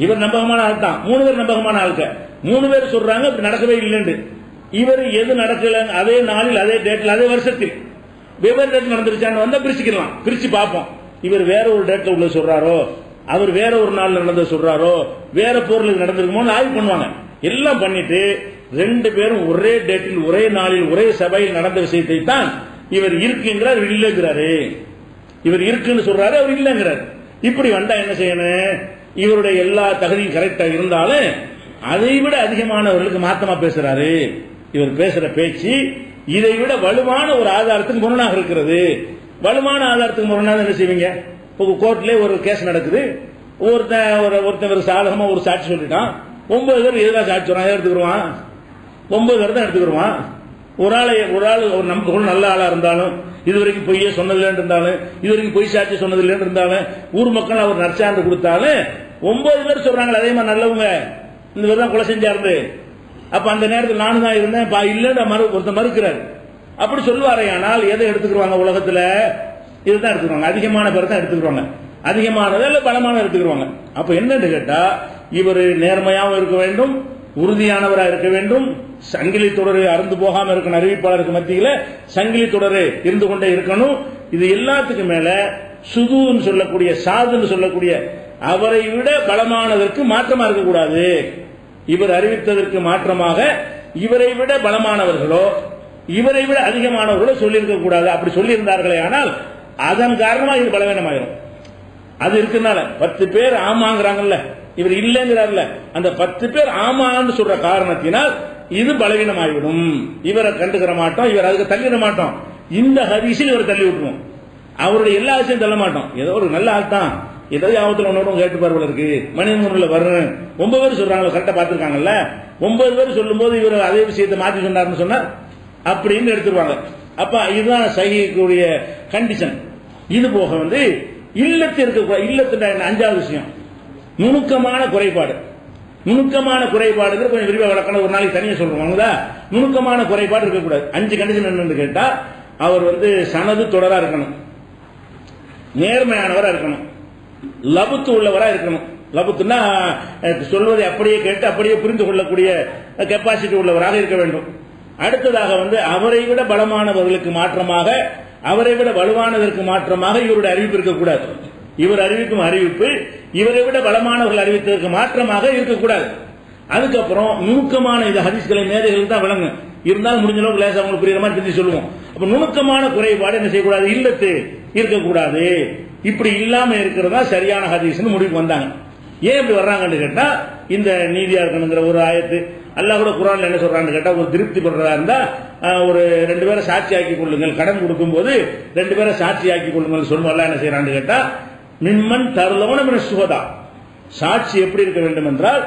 இவர் நம்பகமான ஆள் தான், 3 பேர் நம்பகமான ஆளுக்க. 3 பேர் சொல்றாங்க இப்படி நடக்கவே இல்லைன்னு. இவர் எது நடக்கல, அதே நாளில், அதே டேட்ல, அதே வருஷத்தில் வெவ்வேறு டேட் நடந்துருச்சான்னு வந்தா பிரிச்சுக்கலாம், பிரிச்சு பார்ப்போம். இவர் வேற ஒரு டேட்ல உள்ள சொல்றாரோ, அவர் வேற ஒரு நாள் நடந்த சொல்றாரோ, வேற பொருளுக்கு நடந்திருக்குமோ ஆய்வு பண்ணுவாங்க. எல்லாம் பண்ணிட்டு 2 பேரும் ஒரே டேட்டில், ஒரே நாளில், ஒரே சபையில் நடந்த விஷயத்தை தான் இவர் இருக்குங்கிறார், இவர் இல்லைங்கிறாரு. இவர் இருக்குன்னு சொல்றாரு, அவர் இல்லைங்கிறார். இப்படி வந்தா என்ன செய்யணும், இவருடைய எல்லா தகுதியும் கரெக்டா இருந்தாலும் அதை விட அதிகமானவர்களுக்கு மாத்தமா பேசுறாரு. இவர் பேசுற பேச்சு இதை விட வலுவான ஒரு ஆதாரத்துக்கு முரணாக இருக்கிறது. வலுவான ஆதாரத்துக்கு முரணாக என்ன செய்வீங்க? கோர்ட்ல ஒரு கேஸ் நடக்குது, ஒருத்தன் சாதகமா ஒரு சாட்சி சொல்லிட்டான், 9 பேர் எதிராக சாட்சி சொல்றான், எடுத்துக்கிடுவான், 9 பேர் தான் எடுத்துக்கிடுவான். ஒரு ஆள் ஒரு நமக்கு நல்ல ஆளா இருந்தாலும், இதுவரைக்கும் பொய்யே சொன்னதுல இருந்தாலும், இதுவரைக்கும் பொய் சாட்சி சொன்னதுல இருந்தாலும், ஊர் மக்கள் அவர் நற்சான்று கொடுத்தாலும் 9 பேர் சொல்றாங்க அதே மாதிரி நல்லவங்க, இந்த பேர் தான் கொலை செஞ்சாரு. அப்ப அந்த நேரத்தில் நானும் தான் இருந்தேன் இல்லன்னு ஒருத்தர் மறுக்கிறார். அப்படி சொல்லுவாரே, ஆனால் எதை எடுத்துக்கிடுவாங்க உலகத்துல? இதுதான் எடுத்துக்குவாங்க, அதிகமான பேர் தான் எடுத்துக்கிடுவாங்க, அதிகமானதை இல்ல பலமான எடுத்துக்கிடுவாங்க. அப்ப என்னன்னு கேட்டா, இவர் நேர்மையாகவும் இருக்க வேண்டும், உறுதியானவராக இருக்க வேண்டும், சங்கிலி தொடர் அறுந்து போகாம இருக்கணும், அறிவிப்பாளருக்கு மத்தியில சங்கிலி தொடர் இருந்து கொண்டே இருக்கணும். இது எல்லாத்துக்கும் மேல சுதுன்னு சொல்லக்கூடிய சாதுன்னு சொல்லக்கூடிய அவரை விட பலமானதற்கு மாற்றமா இருக்கக்கூடாது. இவர் அறிவித்ததற்கு மாற்றமாக இவரை விட பலமானவர்களோ இவரை விட அதிகமானவர்களோ சொல்லியிருக்க கூடாது. அப்படி சொல்லியிருந்தார்களே ஆனால் அதன் காரணமாக இது பலவீனமாயிரும். அது இருக்கிறதுனால 10 பேர் ஆமாங்கிறாங்கல்ல, இவர் இல்லைங்கிறார்ல, அந்த 10 பேர் ஆமான்னு சொல்ற காரணத்தினால் இது பலவீனமாகிவிடும். இவரை கண்டுக்கிற மாட்டோம், இவர் அதுக்கு தள்ளிட மாட்டோம். இந்த ஹதீஸில் இவர் தள்ளி விட்டுருவோம். அவருடைய எல்லா விஷயம் தள்ள மாட்டோம். ஏதோ ஒரு நல்ல ஆள் தான், ஏதோ ஆபத்தில் ஒன்னோட கேட்டு பார்வல இருக்கு, மனிதனுள்ள வரணும். 9 பேர் சொல்றாங்க, கரெக்டா பார்த்திருக்காங்கல்ல. 9 பேர் சொல்லும் போது இவர் அதே விஷயத்தை மாற்றி சொன்னார்னு சொன்னா அப்படின்னு எடுத்துருவாங்க. அப்ப இதுதான் சஹீஹுடைய கண்டிஷன். இது போக இல்லத்தில் இருக்க இல்லத்துல 5வது விஷயம் நுணுக்கமான குறைபாடு. நுணுக்கமான குறைபாடு கொஞ்சம் விரிவா விளக்கணும், ஒரு நாளைக்கு தனியா சொல்றோம். நுணுக்கமான குறைபாடு இருக்கக்கூடாது. 5 கண்டிஷன் என்னன்னு கேட்டா, அவர் சனது தொடரா இருக்கணும், நேர்மையானவரா இருக்கணும், லபுத்து உள்ளவரா இருக்கணும். லபுத்துனா சொல்வதை அப்படியே கேட்டு அப்படியே புரிந்து கொள்ளக்கூடிய கெப்பாசிட்டி உள்ளவராக இருக்க வேண்டும். அடுத்ததாக அவரை விட பலமானவர்களுக்கு மாற்றமாக அவரை விட வலுவானதற்கு மாற்றமாக இவருடைய அறிவிப்பு இருக்கக்கூடாது. இவர் அறிவிக்கும் அறிவிப்பு இவரை விட பலமானவர்கள் அறிவித்ததற்கு மாற்றமாக இருக்கக்கூடாது. அதுக்கப்புறம் நுணுக்கமான இந்த ஹதீஸ்களை மேதைகள் தான் விளங்கும். இருந்தாலும் முடிஞ்ச அளவுக்கு லேசா அவங்களுக்கு புரியுற மாதிரி தெரிஞ்சு சொல்லுவோம். அப்ப நுணுக்கமான குறைபாடு என்ன செய்யக்கூடாது, இல்லத்து இருக்கக்கூடாது. இப்படி இல்லாம இருக்கிறதா சரியான ஹதீஸ்னு முடிவுக்கு வந்தாங்க. ஏன் இப்படி வர்றாங்கன்னு கேட்டா, இந்த நீதியா இருக்கணுங்கிற ஒரு ஆயத்து அல்லாஹ் கூட குர்ஆன்ல என்ன சொல்றான்னு கேட்டா, ஒரு திருப்தி பண்றதா இருந்தா ஒரு 2 பேரை சாட்சி ஆக்கி கொள்ளுங்கள், கடன் கொடுக்கும் போது 2 பேரை சாட்சி ஆக்கி கொள்ளுங்கள் சொல்லுவோம். அல்லாஹ் என்ன செய்யறான்னு கேட்டா, மிம்மன் தர்லவன மின சுஹதா, சாட்சி எப்படி இருக்க வேண்டும் என்றால்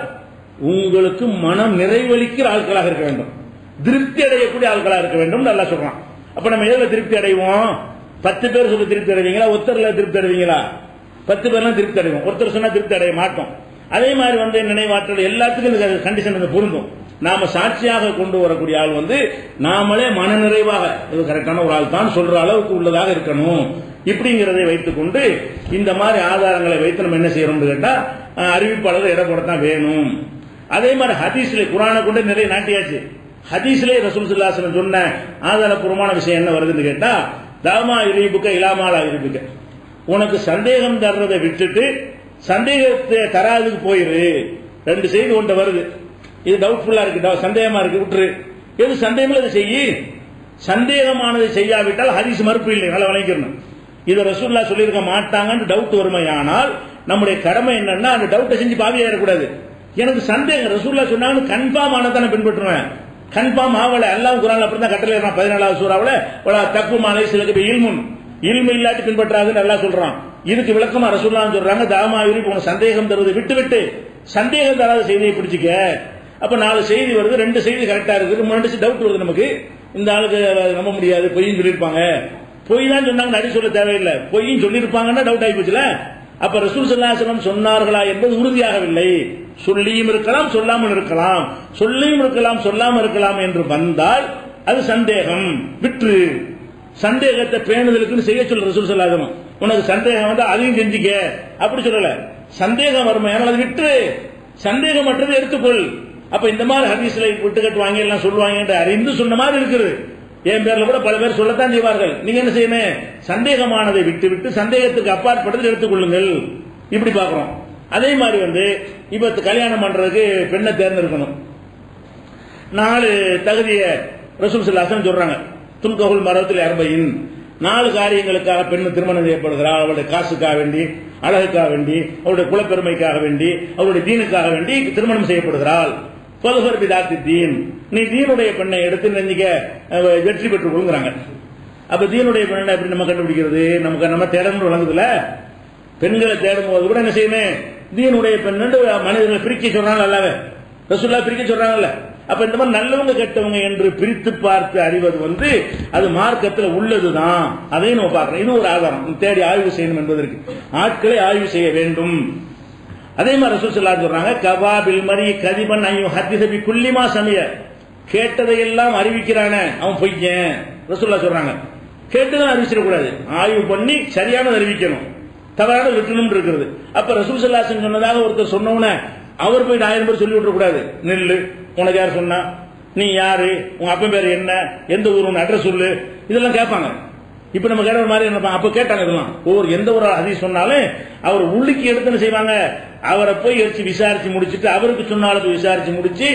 உங்களுக்கு மனம் நிறைவளிக்கிற ஆட்களாக இருக்க வேண்டும், திருப்தி அடையக்கூடிய ஆட்களாக இருக்க வேண்டும் அல்லாஹ் சொல்றான். அப்ப நம்ம எதுல திருப்தி அடைவோம்? 10 பேர் சொல்லி திருப்தி அடைவீங்களா, ஒருத்தர்ல திருப்தி அடைவீங்களா? 10 பேர்லாம் திருப்தி அடைவோம், ஒருத்தர் சொன்னா திருப்தி அடைய மாட்டோம். அதே மாதிரி நினைவாற்றல் எல்லாத்துக்கும் இந்த கண்டிஷன் பொருந்தும். நாம சாட்சியாக கொண்டு வரக்கூடிய ஆள் நாமளே மன நிறைவாக இது கரெக்டான ஒரு ஆள் தான் சொல்ற அளவுக்கு உள்ளதாக இருக்கணும். இப்படிங்கிறதை வைத்துக் கொண்டு இந்த மாதிரி ஆதாரங்களை வைத்து நம்ம என்ன செய்யறோம்னு கேட்டா, அறிவிப்பாளர் இடம் போடத்தான் வேணும். அதே மாதிரி ஹதீஸ்ல குர்ஆனை கொண்டு நிறைய நாட்டியாச்சு. ஹதீஸ்ல ரசூல் ஸல்லல்லாஹு அலைஹி வஸல்லம் சொன்ன ஆதாரபூர்வமான விஷயம் என்ன வருதுன்னு கேட்டா, தாமா இரிபுக்க இலாமாலா இரிபுக்க, உனக்கு சந்தேகம் தர்றதை விட்டுட்டு சந்தேகத்தை தராதுக்கு போயிரு. 2 செய்தி ஒன்று வருது, இது டவுட்ஃபுல்லா இருக்கு, சந்தேகமா இருக்கு, விட்டுரு. எது சந்தேகம் அதை செய்யி. சந்தேகமானதை செய்யாவிட்டால் ஹதீஸ் மறுப்பு இல்லை, நல்லா வழங்கிக்கணும். இதை ரசூலுல்லாஹ் சொல்லியிருக்க மாட்டாங்கன்னு டவுட் வருமையானால் நம்முடைய கடமை என்னன்னா அந்த டவுட்டை செஞ்சு பாவியாயிடக்கூடாது. எனக்கு சந்தேகம் ரசூலுல்லாஹ் சொன்னாங்கன்னு கன்ஃபார்ம் ஆனதான பின்பற்றுவேன். கன்ஃபார்ம் ஆவல, அல்லாஹ் குர்ஆன்ல அப்படிதான் கட்டளை 14வது சூராவுல தப்பு மாலை சிலருக்கு இல்முன், இல்மு இல்லாட்டி பின்பற்றாதுன்னு அல்லாஹ் சொல்றான். இதுக்கு விளக்கமா ரசூலுல்லாஹ் சொல்றாங்க, தாமாவிரி உனக்கு சந்தேகம் தருவதை விட்டு சந்தேகம் தராத செய்தியை பிடிச்சிக்க. அப்ப 4 செய்தி வருது, 2 செய்தி கரெக்டா இருக்குது, 3 டவுட் வருது நமக்கு. இந்த ஆளுக்கு நம்ப முடியாது, பொய்ன்னு சொல்லியிருப்பாங்க. பொய் தான் சொன்னாங்க, நடி சொல்ல தேவையில்லை, பொய்ன்னு சொல்லியிருப்பாங்கன்னா டவுட் ஆகி போச்சுல. அப்ப ரசூல் ஸல்லல்லாஹு அலைஹி வஸல்லம் சொன்னார்களா என்பது உறுதியாகவில்லை. சொல்லியும் இருக்கலாம், சொல்லாமல் இருக்கலாம், சொல்லியும் இருக்கலாம், சொல்லாமல் இருக்கலாம் என்று வந்தால் அது சந்தேகம். விற்று சந்தேகத்தை பேணுதலுக்குன்னு செய்ய சொல்ல ரசூல் ஸல்லல்லாஹு அலைஹி வஸல்லம். உனக்கு சந்தேகம் வந்தா அதையும் செஞ்சுக்க அப்படி சொல்லல. சந்தேகம் வருமையானால் அது விற்று, சந்தேகம் மற்றது எடுத்துக்கொள். அப்ப இந்த மாதிரி ஹதீஸ்ல விட்டுக்கட்டு வாங்கி எல்லாம் சொல்லுவாங்க என்று அறிந்து சொன்ன மாதிரி இருக்குது. என் பேர்ல கூட பல பேர் சொல்லத்தான் செய்வார்கள். நீங்க என்ன செய்யணும், சந்தேகமானதை விட்டு சந்தேகத்துக்கு அப்பாற்பட்டதை எடுத்துக்கொள்ளுங்கள். இப்படி பாக்குறோம். அதே மாதிரி இப்ப கல்யாணம் பண்றதுக்கு பெண்ணை தேர்ந்தெடுக்கணும். 4 தகுதியை ரசூல் ஸல்லல்லாஹு அலைஹி வஸல்லம் சொல்றாங்க. துன்கஹுல் மரத்தில் 40, 4 காரியங்களுக்காக பெண்ணு திருமணம் செய்யப்படுகிறார். அவருடைய காசுக்காக வேண்டி, அழகுக்காக வேண்டி, அவருடைய குலப்பெருமைக்காக வேண்டி, அவருடைய தீனுக்காக வேண்டி திருமணம் செய்யப்படுகிறாள். பல்ஹர் பிதாத்தி தீன், நீ தீனுடைய பெண்ணை எடுத்து நெஞ்சிக்க வெற்றி பெற்றுக் கொள்ளுங்கிறாங்க. அப்ப தீனுடைய பெண்ணை எப்படி நம்ம கண்டுபிடிக்கிறது? நம்ம தேடணும் வழங்குதுல. பெண்களை தேடும் போது கூட என்ன செய்யணும், தீனுடைய பெண் மனிதர்களை பிரிக்க சொல்றாங்க அல்லாவே, ரசூலுல்லாஹ் பிரிக்க சொல்றாங்கல்ல. அப்ப இந்த மாதிரி நல்லவங்க கெட்டவங்க என்று பிரித்து பார்த்து அறிவது அது மார்க்கத்தில் உள்ளதுதான். அதையும் நம்ம பார்க்கிறோம். இது ஒரு ஆதாரம். தேடி ஆய்வு செய்யணும் என்பதற்கு ஆட்களை ஆய்வு செய்ய வேண்டும். அதே மாதிரி ரசூல் ஸல்லல்லாஹு அலைஹி வஸல்லம் சொல்றாங்க, கபாபில் மரி கதிபன் ஐயு ஹதீஸ பி குல்லிமா சமிய, கேட்டதை எல்லாம் அறிவிக்கிறானே அவன் பொய்யன். ரசூலுல்லாஹ் சொல்றாங்க, கேட்டதை அறிவிச்சிடக்கூடாது, ஆய்வு பண்ணி சரியானதை அறிவிக்கணும், தவறான விட்டுணும் இருக்கிறது. அப்ப ரசூல் ஸல்லல்லாஹு அலைஹி வஸல்லம் சொன்னதாக ஒருத்தர் சொன்னவன அவர் போய் 1000 பேர் சொல்லி விட்டுறக்கூடாது. நெல்லு, உனக்கு யார் சொன்னா, நீ யாரு, உங்க அப்பன் பேர் என்ன, எந்த ஊர், அட்ரஸ் சொல்லு, இதெல்லாம் கேட்பாங்க. இப்ப நம்ம கேட்ட மாதிரி நினைப்பாங்க. அப்ப கேட்டாங்க இதெல்லாம் எந்த ஒரு ஹதீஸ் சொன்னாலும் அவர் உள்ளுக்கு எடுத்துன்னு செய்வாங்க. அவரை போய் எடுத்து விசாரிச்சு முடிச்சுட்டு அவருக்கு சொன்னாலும் விசாரிச்சு முடிச்சு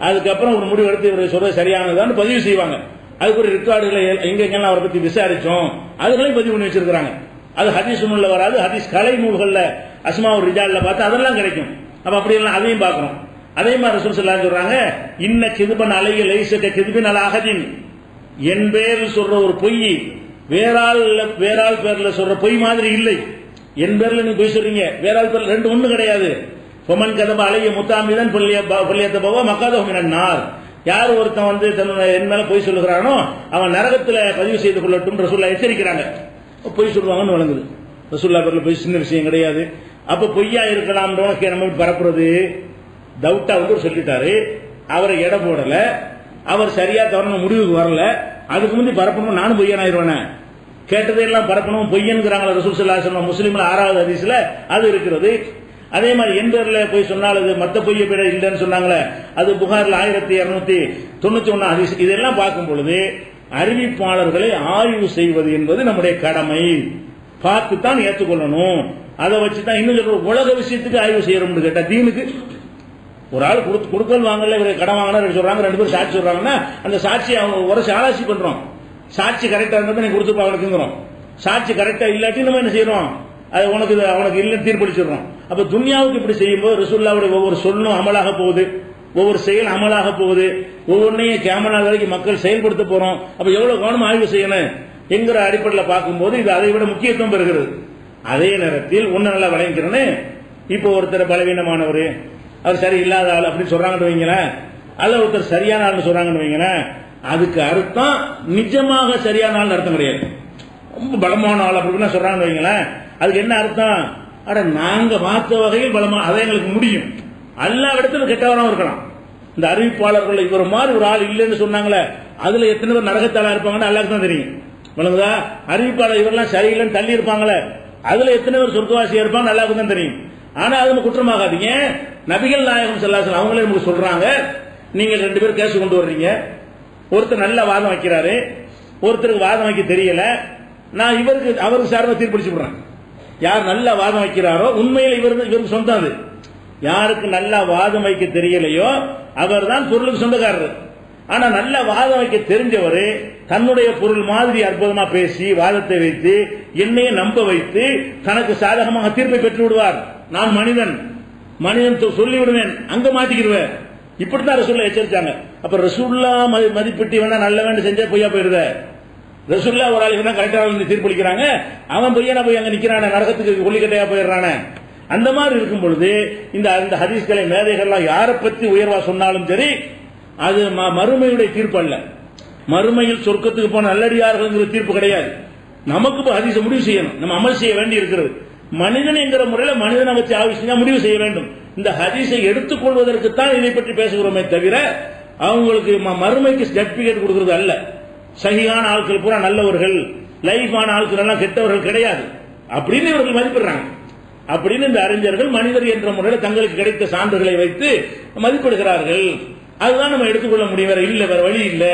அதுக்கப்புறம் ஒரு முடிவு எடுத்து இவர் சொல்றது சரியானதான்னு பதிவு செய்வாங்க. அதுக்கு ஒரு ரெக்கார்டுகளை எங்கெங்கெல்லாம் அவரை பத்தி விசாரிச்சோம் அதுகளையும் பதிவு பண்ணி வச்சிருக்காங்க. அது ஹதீஸ் நூல்ல வராது, ஹதீஸ் கலை நூல்கள்ல அஸ்மாவுர் ரிஜால்ல பார்த்து அதெல்லாம் கிடைக்கும். அப்ப அப்படி எல்லாம் அதையும் பார்க்கணும். அதே மாதிரி ரசூல் ஸல்லல்லாஹு அலைஹி சொல்றாங்க, இன்ன கிதுபன் அலைய லைஸக கிதுபின் அலா அஹதின், என் பேரில் சொல்ற ஒரு பொய் வேறாள் பேர்ல சொல்ற பொய் மாதிரி இல்லை. என் பேர்ல நீங்க பொய் சொல்றீங்க, வேறாள் பேர்ல ரெண்டு ஒண்ணு கிடையாது. ஃபமன் கதப அலைய முத்தாமிதன் பல்லியத்தபவ மகாதஹு மினன் நார், யார் ஒருத்தன் வந்து தன்னுடைய என் மேல பொய் சொல்லுகிறானோ அவன் நரகத்துல பதிவு செய்து கொள்ளட்டும் ரசூலுல்லாஹ் எச்சரிக்கிறாங்க. பொய் சொல்லுவாங்கன்னு வழங்குது. ரசூலுல்லாஹ் பேர்ல பொய் சின்ன விஷயம் கிடையாது. அப்ப பொய்யா இருக்கலாம் நம்ம பரப்புறது டவுட்டா வந்து சொல்லிட்டாரு, அவரை எடை போடல, அவர் சரியா தவறான முடிவுக்கு வரல, அதுக்கு முந்தி பரப்பணும் நானும் பொய்யன் ஆயிடுவேன். கேட்டதையெல்லாம் பரப்பணும் பொய்யன்கிறாங்களா ரசூல் ஸல்லல்லாஹு அலைஹி வஸல்லம் முஸ்லிம்ல 6வது ஹதீஸ்ல அது இருக்கிறது. அதே மாதிரி என் பேர்ல போய் சொன்னால் அது மத்த பொய்ய பேர இல்லைன்னு சொன்னாங்களே அது புகார்ல 1291 ஹதீஸ். இதெல்லாம் பார்க்கும் பொழுது அறிவிப்பாளர்களை ஆய்வு செய்வது என்பது நம்முடைய கடமை. பார்த்துத்தான் ஏற்றுக்கொள்ளணும். அதை வச்சுதான் இன்னும் சொல்ற உலக விஷயத்துக்கு ஆய்வு செய்யறோம்னு கேட்டா தீனுக்கு ஒரு ஆள் கொடுக்கல் வாங்கல இவரை கடன் வாங்கினா சொல்றாங்க, 2 பேரும் சாட்சி சொல்றாங்கன்னா அந்த சாட்சி அவங்க உரசி ஆராய்ச்சி பண்றோம். சாட்சி கரெக்டா இருந்தா நீ கொடுத்துப்பா அவனுக்குங்கிறோம். சாட்சி கரெக்டா இல்லாட்டி நம்ம என்ன செய்யறோம், அது அவனுக்கு இல்லைன்னு தீர்ப்பளிச்சிடறோம். அப்ப துன்யாவுக்கு இப்படி செய்யும்போது ரசூலுல்லாஹ்வுடைய ஒவ்வொரு சொல்லும் அமலாக போகுது, ஒவ்வொரு செயல் அமலாக போகுது, ஒவ்வொன்றையும் கியாமத் வரைக்கும் மக்கள் செயல்படுத்த போறோம். அப்ப எவ்வளவு கவனம் ஆய்வு செய்யணும் என்கிற அடிப்படையில் பார்க்கும்போது இது அதை விட முக்கியத்துவம் பெறுகிறது. அதே நேரத்தில் ஒன்னு நல்லா விளங்கிக்கிறேன்னு, இப்போ ஒருத்தர் பலவீனமானவர், அவர் சரி இல்லாத ஆள் அப்படின்னு சொல்றாங்கன்னு வைங்களேன், அல்ல ஒருத்தர் சரியான ஆள்னு சொல்றாங்கன்னு வைங்களேன், அதுக்கு அர்த்தம் நிஜமாக சரியான ஆள் அர்த்தம் கிடையாது. ரொம்ப பலமான ஆள் அப்படின்னு சொல்றாங்கன்னு வைங்களேன், அதுக்கு என்ன அர்த்தம், அட நாங்க பார்த்த வகையில் பலமா அதை எங்களுக்கு முடியும், எல்லா இடத்துல கெட்டவராகவும் இருக்கலாம். இந்த அறிவிப்பாளர்கள் இவர் மாதிரி ஒரு ஆள் இல்லைன்னு சொன்னாங்களே அதுல எத்தனை பேர் நரகத்தாளா இருப்பாங்கன்னு எல்லாருக்கும் தான் தெரியும். வணங்குதா, அறிவிப்பாளர் இவரெல்லாம் சரியில்லைன்னு தள்ளி இருப்பாங்களே அதுல எத்தனை பேர் சொர்க்கவாசியா இருப்பாங்க எல்லாருக்கும் தான் தெரியும். ஆனா அது நம்ம குற்றமாகாதீங்க. நபிகள் நாயகம் ஸல்லல்லாஹு அலைஹி வஸல்லம் அவங்களே நமக்கு சொல்றாங்க, நீங்க 2 பேர் கேஸ் கொண்டு வர்றீங்க, ஒருத்தர் நல்ல வாதம் வைக்கிறாரு, ஒருத்தருக்கு வாதம் வைக்க தெரியல, நான் அவருக்கு சார்பா தீர்ப்பளிச்சு விடுறேன். யார் நல்ல வாதம் வைக்கிறாரோ உண்மையில் இவருக்கு சொந்தம். அது யாருக்கு நல்ல வாதம் வைக்க தெரியலையோ அவர் தான் பொருளுக்கு சொந்தக்காரர். ஆனா நல்ல வாதம் வைக்க தெரிஞ்சவர் தன்னுடைய பொருள் மாதிரி அற்புதமா பேசி வாதத்தை வைத்து என்னையே நம்ப வைத்து தனக்கு சாதகமாக தீர்ப்பை பெற்று விடுவார். நான் மனிதன் சொல்லி விடுவேன், அங்க மாட்டிக்கிடுவேன். இப்படித்தான் ரசூலுல்லாஹ் எச்சரிச்சாங்க. அப்ப ரசூலுல்லாஹ் மதிப்பிட்டு வேணா நல்ல வேண்டு செஞ்சா பொய்யா போயிருத. ரசூலுல்லாஹ் ஒரு ஆள் இவனா கரெக்டா தீர்ப்பளிக்கிறாங்க, அவன் பொய்யனா போய் அங்க நிக்கிறான, நரகத்துக்கு கொல்லிக்கட்டையா போயிடுறான. அந்த மாதிரி இருக்கும் பொழுது இந்த ஹதீஸ்களை மேதைகள்லாம் யாரை பத்தி உயர்வா சொன்னாலும் சரி அது மறுமையுடைய தீர்ப்பு அல்ல. மறுமையில் சொர்க்கத்துக்கு போன நல்லடியார்கள் தீர்ப்பு கிடையாது. நமக்கு ஹதீஸை முடிவு செய்யணும், நம்ம அமல் செய்ய வேண்டி இருக்கிறது. மனிதன் என்கிற முறையில் மனிதனை வச்சு ஆலோசனை முடிவு செய்ய வேண்டும். இந்த ஹதீஸை எடுத்துக்கொள்வதற்கு தான் இதை பற்றி பேசுகிறோமே தவிர அவங்களுக்கு மறுமைக்கு சர்டிபிகேட் கொடுக்கிறது அல்ல. சஹீஹான ஆட்கள் பூரா நல்லவர்கள், லைஃபான ஆட்கள் எல்லாம் கெட்டவர்கள் கிடையாது அப்படின்னு இவர்கள் மதிப்பிடுறாங்க. அப்படின்னு இந்த அறிஞர்கள் மனிதர் என்ற முறையில் தங்களுக்கு கிடைத்த சான்றுகளை வைத்து மதிப்பிடுகிறார்கள். அதுதான் நம்ம எடுத்துக்கொள்ள முடியும், வேற இல்ல, வேற வழி இல்ல,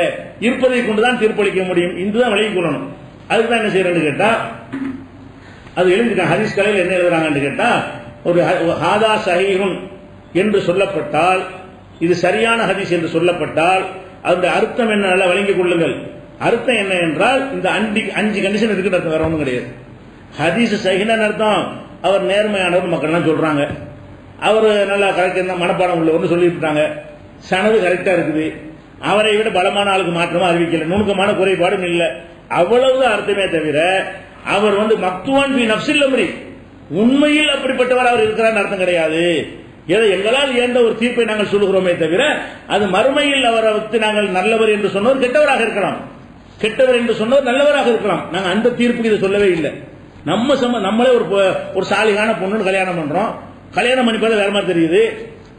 இருப்பதை கொண்டுதான் தீர்ப்பளிக்க முடியும். இதுதான் விலகிக் கொள்ளணும். அதுதான் என்ன செய்யறேன்னு கேட்டா அது எழுதிட்டாங்க. ஹதீஸ் கலையில் என்ன எழுதுறாங்கன்னு கேட்டா, ஒரு ஹாதா சஹீஹுன் என்று சொல்லப்பட்டால், இது சரியான ஹதீஸ் என்று சொல்லப்பட்டால் அந்த அர்த்தம் என்ன நல்லா விளங்கிக் கொள்ளுங்கள். அர்த்தம் என்ன என்றால் இந்த 5 கண்டிஷன் இருக்கு, அர்த்தம் வேற ஒன்றும் கிடையாது. ஹதீஸ் சஹீஹ்னு அர்த்தம் அவர் நேர்மையானவர் மக்கள் எல்லாம் சொல்றாங்க, அவர் நல்லா கரெக்டா மனப்பாடம் உள்ளவர்னு சொல்லிவிட்டாங்க, சனது கரெக்டா இருக்குது, அவரை விட பலமான ஆளுக்கு மாற்றமா அறிவிக்கல, நுணுக்கமான குறைபாடும் இல்லை, அவ்வளவு அர்த்தமே தவிர அவர் மக்துவான் பி நஃப்ஸில் அம்ரி, உண்மையில் அப்படிப்பட்டவர் அவர் இருக்கிறார் அர்த்தம் கிடையாது. ஏதோ எங்களால் ஏந்த ஒரு தீர்ப்பை நாங்கள் சொல்லுகிறோமே தவிர அது மறுமையில் அவரை வைத்து நாங்கள் நல்லவர் என்று சொன்னவர் கெட்டவராக இருக்கலாம், கெட்டவர் என்று சொன்னவர் நல்லவராக இருக்கலாம். நாங்கள் அந்த தீர்ப்புக்கு இதை சொல்லவே இல்லை. நம்மளே ஒரு சாலிகான பொண்ணு கல்யாணம் பண்றோம், கல்யாணம் பண்ணி பார்த்தா வேற மாதிரி தெரியுது.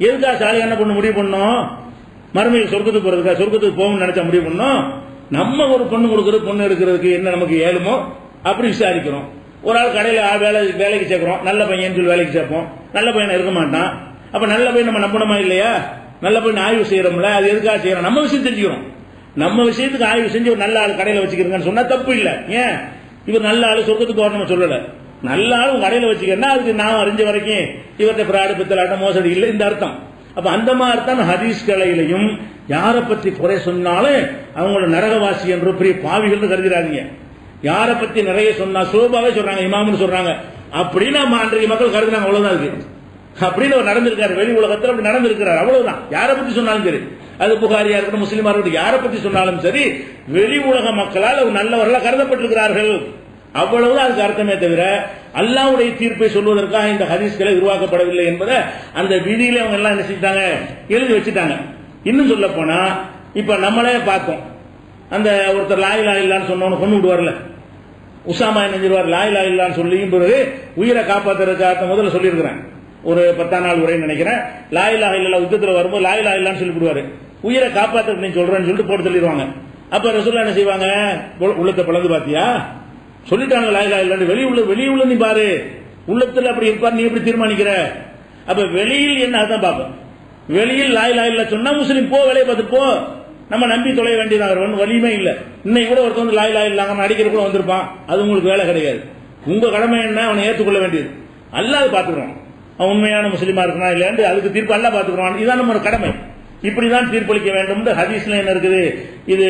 எதுக்காக சாலிகான பொண்ணு முடிவு பண்ணோம், மறுமையில் சொர்க்கத்துக்கு போறதுக்கா, சொர்க்கத்துக்கு போகணும்னு நினைச்சா முடிவு பண்ணோம். நம்ம ஒரு பொண்ணு கொடுக்கறது, பொண்ணு எடுக்கிறதுக்கு என்ன நமக்கு ஏழுமோ அப்படி விசாரிக்கிறோம். ஒரு ஆள் கடையில் வேலைக்கு சேர்க்கிறோம், நல்ல பையன் சொல்லி வேலைக்கு சேர்ப்போம், நல்ல பையனை இருக்க மாட்டான். அப்ப நல்ல பையன் நம்ம நம்பணுமா இல்லையா? நல்ல பையன் ஆய்வு செய்யறோம்ல, அது எதுக்காக செய்யறோம், நம்ம விஷயம் தெரிஞ்சுக்கிறோம். நம்ம விஷயத்துக்கு ஆய்வு செஞ்சு ஒரு நல்ல ஆள் கடையில் வச்சுக்கிறீங்கன்னு சொன்னா தப்பு இல்லை. ஏன் இவர் நல்ல ஆளு சொர்க்கத்துக்கு வரணும் சொல்லல, நல்ல ஆளு உங்க கடையில வச்சுக்கன்னா அதுக்கு நான் அறிஞ்ச வரைக்கும் இவர்கிட்ட பிராடு பித்தலாட்டம் மோசடி இல்லை இந்த அர்த்தம். அப்ப அந்த மாதிரி தான் ஹதீஸ் கலையிலையும் யாரை பத்தி குறை சொன்னாலும் அவங்களோட நரகவாசி என்று பெரிய பாவிகள் கருதுறாதீங்க. யாரை பத்தி நிறைய சொன்னா சோபாவே சொல்றாங்க, இமாம்னு சொல்றாங்க அப்படின்னு அன்றைய மக்கள் கருதுனாங்க. அவ்வளவுதான் இருக்கு அப்படின்னு அவர் நடந்திருக்காரு, வெளி உலகத்தில் அப்படி நடந்திருக்கிறார், அவ்வளவுதான். யாரை பத்தி சொன்னாலும் சரி, அது புகாரியா இருக்கட்டும் முஸ்லீமா இருக்கட்டும், யாரை பத்தி சொன்னாலும் சரி வெளி உலக மக்களால் நல்லவர்களாக கருதப்பட்டிருக்கிறார்கள், அவ்வளவுதான் அதுக்கு அர்த்தமே தவிர அல்லாஹ்வுடைய தீர்ப்பை சொல்வதற்காக இந்த ஹதீஸ்களை உருவாக்கப்படவில்லை என்பதை அந்த விதியில அவங்க எல்லாம் என்ன செஞ்சிட்டாங்க, எழுதி வச்சுட்டாங்க. இன்னும் சொல்ல போனா இப்ப நம்மளே பார்த்தோம், அந்த ஒருத்தர் லா இலாஹ இல்லல்லாஹ்னு சொன்னவன கொண்டு விடுவார்ல, உசாமா என்ன செஞ்சிருவார், லா இலாஹ இல்லல்லாஹ்னு சொல்லியும் பிறகு உயிரை காப்பாத்துறதுக்காக முதல்ல சொல்லியிருக்கிறேன், ஒரு 10 நாள் உரை நினைக்கிறேன், லா இலாஹ இல்லல்லாஹ் யுத்தத்தில் வரும்போது லா இலாஹ இல்லல்லாஹ்னு சொல்லி விடுவாரு, உயிரை காப்பாத்துறது நீ சொல்றேன்னு சொல்லிட்டு போட்டு சொல்லிடுவாங்க. அப்ப ரசூலுல்லாஹ் என்ன செய்வாங்க, உள்ளத்தை பிளந்து பாத்தியா சொல்லிட்டாங்க லா இலாஹ இல்லல்லாஹ், வெளியுள்ள நீ பாரு, உள்ளத்துல அப்படி இருப்பார், நீ எப்படி தீர்மானிக்கிற? அப்ப வெளியில் என்ன அதான் பார்ப்போம், வெளியில் லா இலாஹ இல்லல்லாஹ் சொன்னா முஸ்லீம் போ, வேலையை பார்த்து போ, நம்ம நம்பி தொலை வேண்டியதாக வலியுமே இல்லை. இன்னைக்கு கூட ஒருத்தர் வந்து லா இலாஹ இல்லல்லாஹ் அடிக்கிற கூட வந்திருப்பான், அது உங்களுக்கு வேலை கிடையாது. உங்க கடமை என்ன, அவனை ஏற்றுக்கொள்ள வேண்டியது, அல்லாஹ் பாத்துக்கிறோம், அவன் உண்மையான முஸ்லீமா இருக்கணும் இல்லையாண்டு அதுக்கு தீர்ப்பு அல்லாஹ் பாத்துக்கிறோம், இதுதான் நம்ம கடமை, இப்படிதான் தீர்ப்பளிக்க வேண்டும். ஹதீஸ்ல என்ன இருக்குது, இது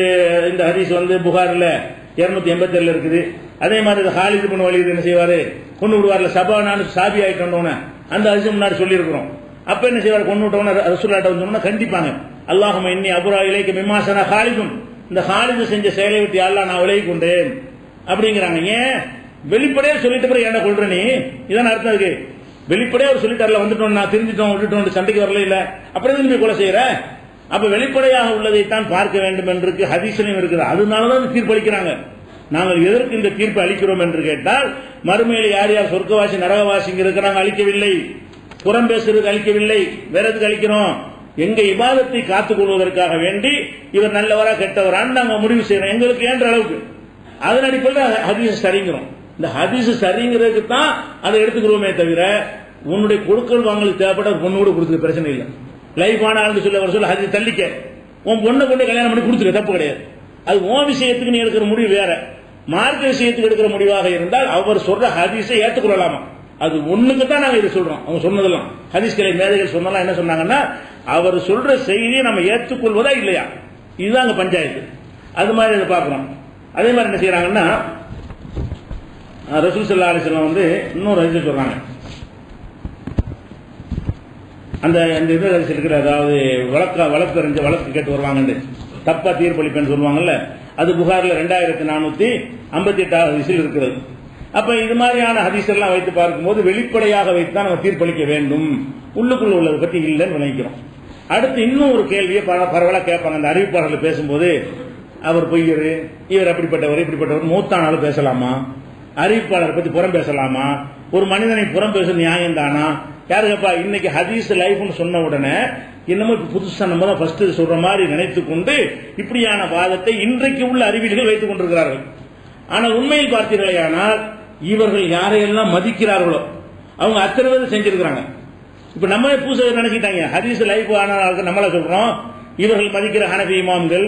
இந்த ஹதீஸ் வந்து புகாரில் 287 இருக்குது. அதே மாதிரி ஹாலித் இப்னு வலீத் என்ன செய்வாரு, கொண்டு விடுவார்ல, சபானானு சாபி ஆயிட்டோன்னு அந்த ஹதீஸ் முன்னாடி சொல்லி இருக்கிறோம். அப்ப என்ன செய்வார், கொண்டு விட்டோம்னா ரசூலுல்லாஹ் வந்தோம்னா கண்டிப்பாங்க, அல்லாஹும்ம இன்னி அபுரா இலைக்க மிம்மா ஸனா ஹாலிதுன், இந்த ஹாலிது செஞ்ச செயலை விட்டு அல்லாஹ் நான் விலகி கொண்டேன் அப்படிங்கிறாங்க. ஏன் வெளிப்படையா சொல்லிட்டு பிறகு என்ன கொள்ற நீ, இதான் அர்த்தம் இருக்கு. வெளிப்படையா அவர் சொல்லிட்டார்ல, வந்துட்டோம் நான் தெரிஞ்சிட்டோம் விட்டுட்டோம் சண்டைக்கு வரல இல்ல, அப்புறம் நீ கொலை செய்யற? அப்ப வெளிப்படையாக உள்ளதைத்தான் பார்க்க வேண்டும் என்று ஹதீஸ்லயும் இருக்குது. அதனாலதான் தீர்ப்பளிக்கிறாங்க. நாங்கள் எதற்கு இந்த தீர்ப்பு அளிக்கிறோம் என்று கேட்டால், மறுமையில யார் யார் சொர்க்கவாசி நரகவாசிங்கிறதுக்கு நாங்கள் அளிக்கவில்லை, புறம் பேசுறதுக்கு அளிக்கவில்லை, வேற எதுக்கு அளிக்கிறோம், எங்க இபாதத்தை காத்துக் கொள்வதற்காக வேண்டி இவர் நல்லவரா கெட்டவரான்னு நாங்க முடிவு செய்யறோம், எங்களுக்கு ஏன்ற அளவுக்கு. அதன் அடிப்படையில் ஹதீஸ் சரிங்கிறோம். இந்த ஹதீஸ் சரிங்கிறதுக்கு தான் அதை எடுத்துக்கிறோமே தவிர, உன்னுடைய கொடுக்கல் வாங்கலுக்கு தேவைப்பட்ட பொண்ணு கூட கொடுத்துக்க பிரச்சனை இல்லை. லைஃப் ஆனாலும் சொல்ல ஹதீஸ் தள்ளிக்க, உன் பொண்ணை கொண்டு கல்யாணம் பண்ணி கொடுத்துக்க, தப்பு கிடையாது. அது உன் விஷயத்துக்கு நீ எடுக்கிற முடிவு வேற, மார்க்க விஷயத்துக்கு எடுக்கிற முடிவாக இருந்தால் அவர் சொல்ற ஹதீஸை ஏற்றுக்கொள்ளலாமா, அது ஒண்ணுக்கு தான் நாங்க இது சொல்றோம். அவங்க சொன்னதெல்லாம் ஹதீஸ் கலை மேதைகள் சொன்னதெல்லாம் என்ன சொன்னாங்கன்னா, அவர் சொல்ற செய்தியை நம்ம ஏற்றுக்கொள்வதா இல்லையா, இதுதான் அங்க பஞ்சாயத்து. அது மாதிரி இதை பார்க்கிறோம். அதே மாதிரி என்ன செய்யறாங்கன்னா, ரசூல் ஸல்லல்லாஹு அலைஹி வஸல்லம் வந்து இன்னொரு ஹதீஸ் சொல்றாங்க, அந்த இது ஹதீஸ் இருக்கிற, அதாவது வழக்கு கேட்டு வருவாங்க, தப்பா தீர்ப்பளிப்பேன்னு சொல்லுவாங்கல்ல, அது புகாரில் 2458 ஹதீஸில் இருக்கிறது. அப்ப இது மாதிரியான ஹதீஸ் எல்லாம் வைத்து பார்க்கும்போது வெளிப்படையாக வைத்து தான் நம்ம தீர்ப்பளிக்க வேண்டும், உள்ளுக்குள்ள உள்ளதை பத்தி இல்லைன்னு நினைக்கிறோம். அடுத்து இன்னும் ஒரு கேள்வியை பரவலாக கேட்பாங்க அந்த அறிவிப்பாளர்கள் பேசும்போது, அவர் பொய்யர், இவர் அப்படிப்பட்டவர் இப்படிப்பட்டவர், மூத்தானாலும் பேசலாமா, அறிவிப்பாளரை பத்தி புறம் பேசலாமா, ஒரு மனிதனை புறம் பேச நியாயம் தானா? யாருக்கப்பா இன்னைக்கு ஹதீஸ் லைஃப்னு சொன்ன உடனே இன்னமும் புதுசா நம்ம தான் ஃபர்ஸ்ட் சொல்ற மாதிரி நினைத்துக் கொண்டு இப்படியான வாதத்தை இன்றைக்கு உள்ள அறிவியல்கள் வைத்துக் கொண்டிருக்கிறார்கள். ஆனால் உண்மையில் பார்த்தீர்களேயானால் இவர்கள் யாரையெல்லாம் மதிக்கிறார்களோ அவங்க அத்தனை பேர் செஞ்சிருக்கிறாங்க. இப்ப நம்ம பூசை நினைச்சிட்டாங்க ஹதீஸ் லைஃப் ஆனால் நம்மள சொல்றோம், இவர்கள் மதிக்கிற ஹனபி இமாம்கள்,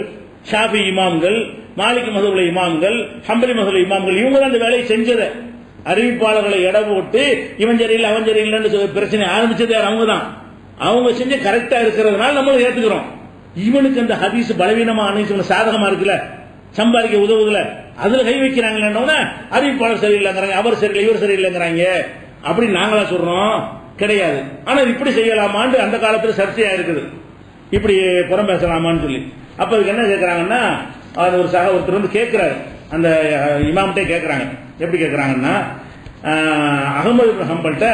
ஷாஃபி இமாம்கள், மாலிக் மதுரை இமாம்கள், ஹம்பலி மதுரை இமாம்கள், இவங்க தான் அந்த வேலையை செஞ்சது. அறிவிப்பாளர்களை எடை போட்டு இவன் சரியில்லை அவன் சரியில்லைன்னு பிரச்சனை ஆரம்பிச்சது அவங்க தான். அவங்க செஞ்சு கரெக்டா இருக்கிறதுனால நம்மளும் ஏத்துக்கிறோம். இவனுக்கு அந்த ஹதீஸ் பலவீனமா அனைத்து சாதகமா இருக்குல்ல, சம்பாதிக்க உதவுதுல, அதுல கை வைக்கிறாங்களே, அறிவிப்பாளர் சரியில்லைங்கிறாங்க, அவர் சரியில்லை இவர் சரியில்லைங்கிறாங்க, அப்படி நாங்களா சொல்றோம் கிடையாது. ஆனா இப்படி செய்யலாமான்னு அந்த காலத்துல சர்ச்சையா இருக்குது, இப்படி புறம் பேசலாமான்னு சொல்லி. அப்ப அதுக்கு என்ன கேட்கறாங்கன்னா, அது ஒருத்தர் வந்து கேட்கிறாரு, அந்த இமாம்கிட்டே கேட்கறாங்க. எப்படி கேட்கறாங்கன்னா, அகமது இப்னு ஹம்பல்ட்ட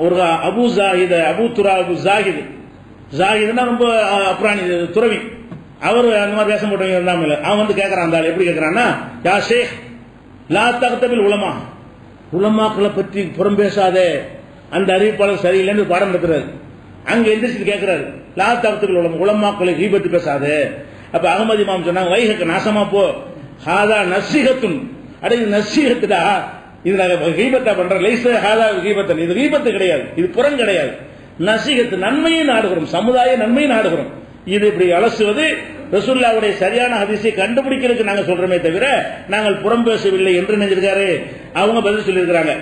ஒரு அபு ஜாஹித், அபு துராபு ஜாஹித், ஜாஹித்னா ரொம்ப அப்ராணி துறவி, அவர் அந்த மாதிரி வேஷம் போட்டவங்க இருந்தாமல் அவன் வந்து கேட்கறான். அந்த எப்படி கேட்கறான்னா, யா ஷேக் லா தக்தபில் உலமா, உலமாக்களை பற்றி புறம் பேசாதே, அந்த அறிவிப்பாளர் சரியில்லைன்னு பாடம் நடத்துறாரு. அங்க எந்திரிச்சு கேட்கிறாரு, லா தக்தபில் உலமா, உலமாக்களை கீபத்து பேசாதே. அப்ப அகமது இமாம் சொன்னாங்க, வைஹக்க நாசமா போ, ஹாதா நசீஹத்துன், அட இது நசீஹத்துடா, இது கீபத்தா பண்ற, லைஸ ஹாதா கீபத்தன், இது கீபத்து கிடையாது, இது புறம் கிடையாது, நசீஹத்து நன்மையை நாடுகிறோம், சமுதாய நன்மையை நாடுகிறோம். இது இப்படி அலசுவது ரசூலுல்லாஹ்வுடைய சரியான ஹதீஸை கண்டுபிடிக்கிறதுக்கு நாங்க சொல்றோமே தவிர நாங்கள் புறம் பேசவில்லை என்று நினைச்சிருக்காரு. அவங்க பதில் சொல்லியிருக்கிறாங்க.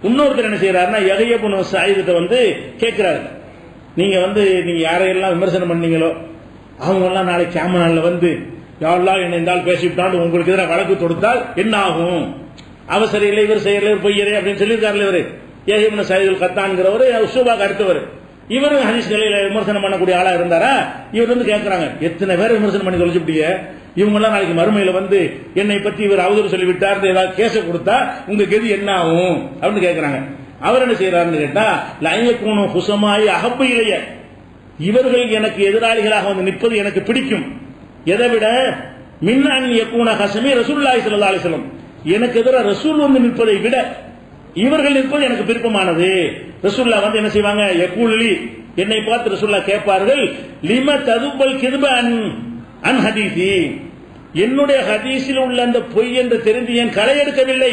இன்னொருத்தர் என்ன செய்யறாருன்னா, யஹ்யா இப்னு ஸஈத் வந்து கேட்கிறாரு, நீங்க யாரையெல்லாம் விமர்சனம் பண்ணீங்களோ அவங்க எல்லாம் நாளைக்கு கியாமத் நாள்ல வந்து யா அல்லாஹ் என்ன இந்த ஆள் பேசிவிட்டான்னு உங்களுக்கு எதிராக வழக்கு தொடுத்தால் என்ன ஆகும்? அவர் சரியில்லை, இவர் செய்யலை, இவர் பொய்யரே அப்படின்னு சொல்லியிருக்காரு. இவர் யஹ்யா இப்னு ஸஈத் கத்தான்கிறவர் உஸ்ஸூபாக்கு அடுத்தவர். இவரும் ஹதீஸ் நிலையில விமர்சனம் பண்ணக்கூடிய ஆளா இருந்தாரா? இவர் வந்து கேட்கிறாங்க, எத்தனை பேர் விமர்சனம் பண்ணி தொலைச்சுட்டீங்க, இவங்க எல்லாம் நாளைக்கு மறுமையில வந்து என்னை பத்தி இவர் அவதூறு சொல்லிவிட்டார் ஏதாவது கேச கொடுத்தா உங்க கெதி என்ன ஆகும் அப்படின்னு கேட்கிறாங்க. அவர் என்ன செய்யறாருன்னு கேட்டா, லயக்கூனு ஹுசமாயி அஹப்பு இலைய, இவர்கள் எனக்கு எதிராளிகளாக வந்து நிற்பது எனக்கு பிடிக்கும். எதை விட மின்னன் யக்கூன ஹஸமி ரசூலுல்லாஹி ஸல்லல்லாஹு அலைஹி வஸல்லம், எனக்கு எதிராக ரசூல் வந்து நிற்பதை விட இவர்கள் நிற்பது எனக்கு விருப்பமானது. ரசூலுல்லாஹ் வந்து என்ன செய்வாங்க, யகூலி, என்னை பார்த்து ரசூலுல்லாஹ் கேட்பார்கள், லிம ததுபல் கிதுப அன் ஹதீஸி, என்னுடைய ஹதீஸில் உள்ள அந்த பொய் என்று தெரிந்து ஏன் களை எடுக்கவில்லை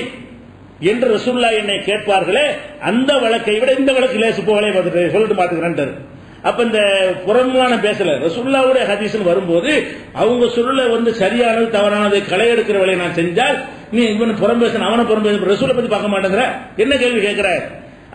என்று ரசூலுல்லாஹ் என்னை கேட்பார்களே, அந்த வழக்கை விட இந்த வழக்கு லேசு போகலே பார்த்துட்டு சொல்லிட்டு பாத்துக்கிறேன். அப்ப இந்த புறம்பான பேசல ரசூலுல்லாஹ்வுடைய ஹதீஸ்னு வரும்போது அவங்க சொல்ல வந்து சரியானது தவறானது களை எடுக்கிற வேலையை நான் செஞ்சால் நீ இவன் புறம் பேசணும் அவனை புறம் பேச ரசூலை பத்தி பார்க்க மாட்டேங்கிற, என்ன கேள்வி கேட்கிற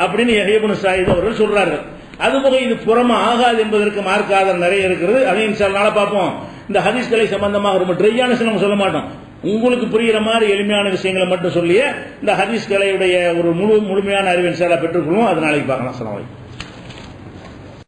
அப்படின்னு யஹ்யா இப்னு ஸஈத் அவர்கள் சொல்றார்கள். அதுபோக இது புறமா ஆகாது என்பதற்கு மார்க்க ஆதாரம் நிறைய இருக்கிறது. அதையும் இன்ஷா அல்லாஹ் பார்ப்போம். இந்த ஹதீஸ்களை சம்பந்தமாக ரொம்ப ட்ரையான நம்ம சொல்ல மாட்டோம், உங்களுக்கு புரிகிற மாதிரி எளிமையான விஷயங்களை மட்டும் சொல்லிய இந்த ஹதீஸ்களையுடைய ஒரு முழுமையான அறிவை இன்ஷா அல்லாஹ் பெற்றுக்கொள்வோம். அது நாளைக்கு பார்க்கலாம். அஸ்ஸலாமு அலைக்கும்.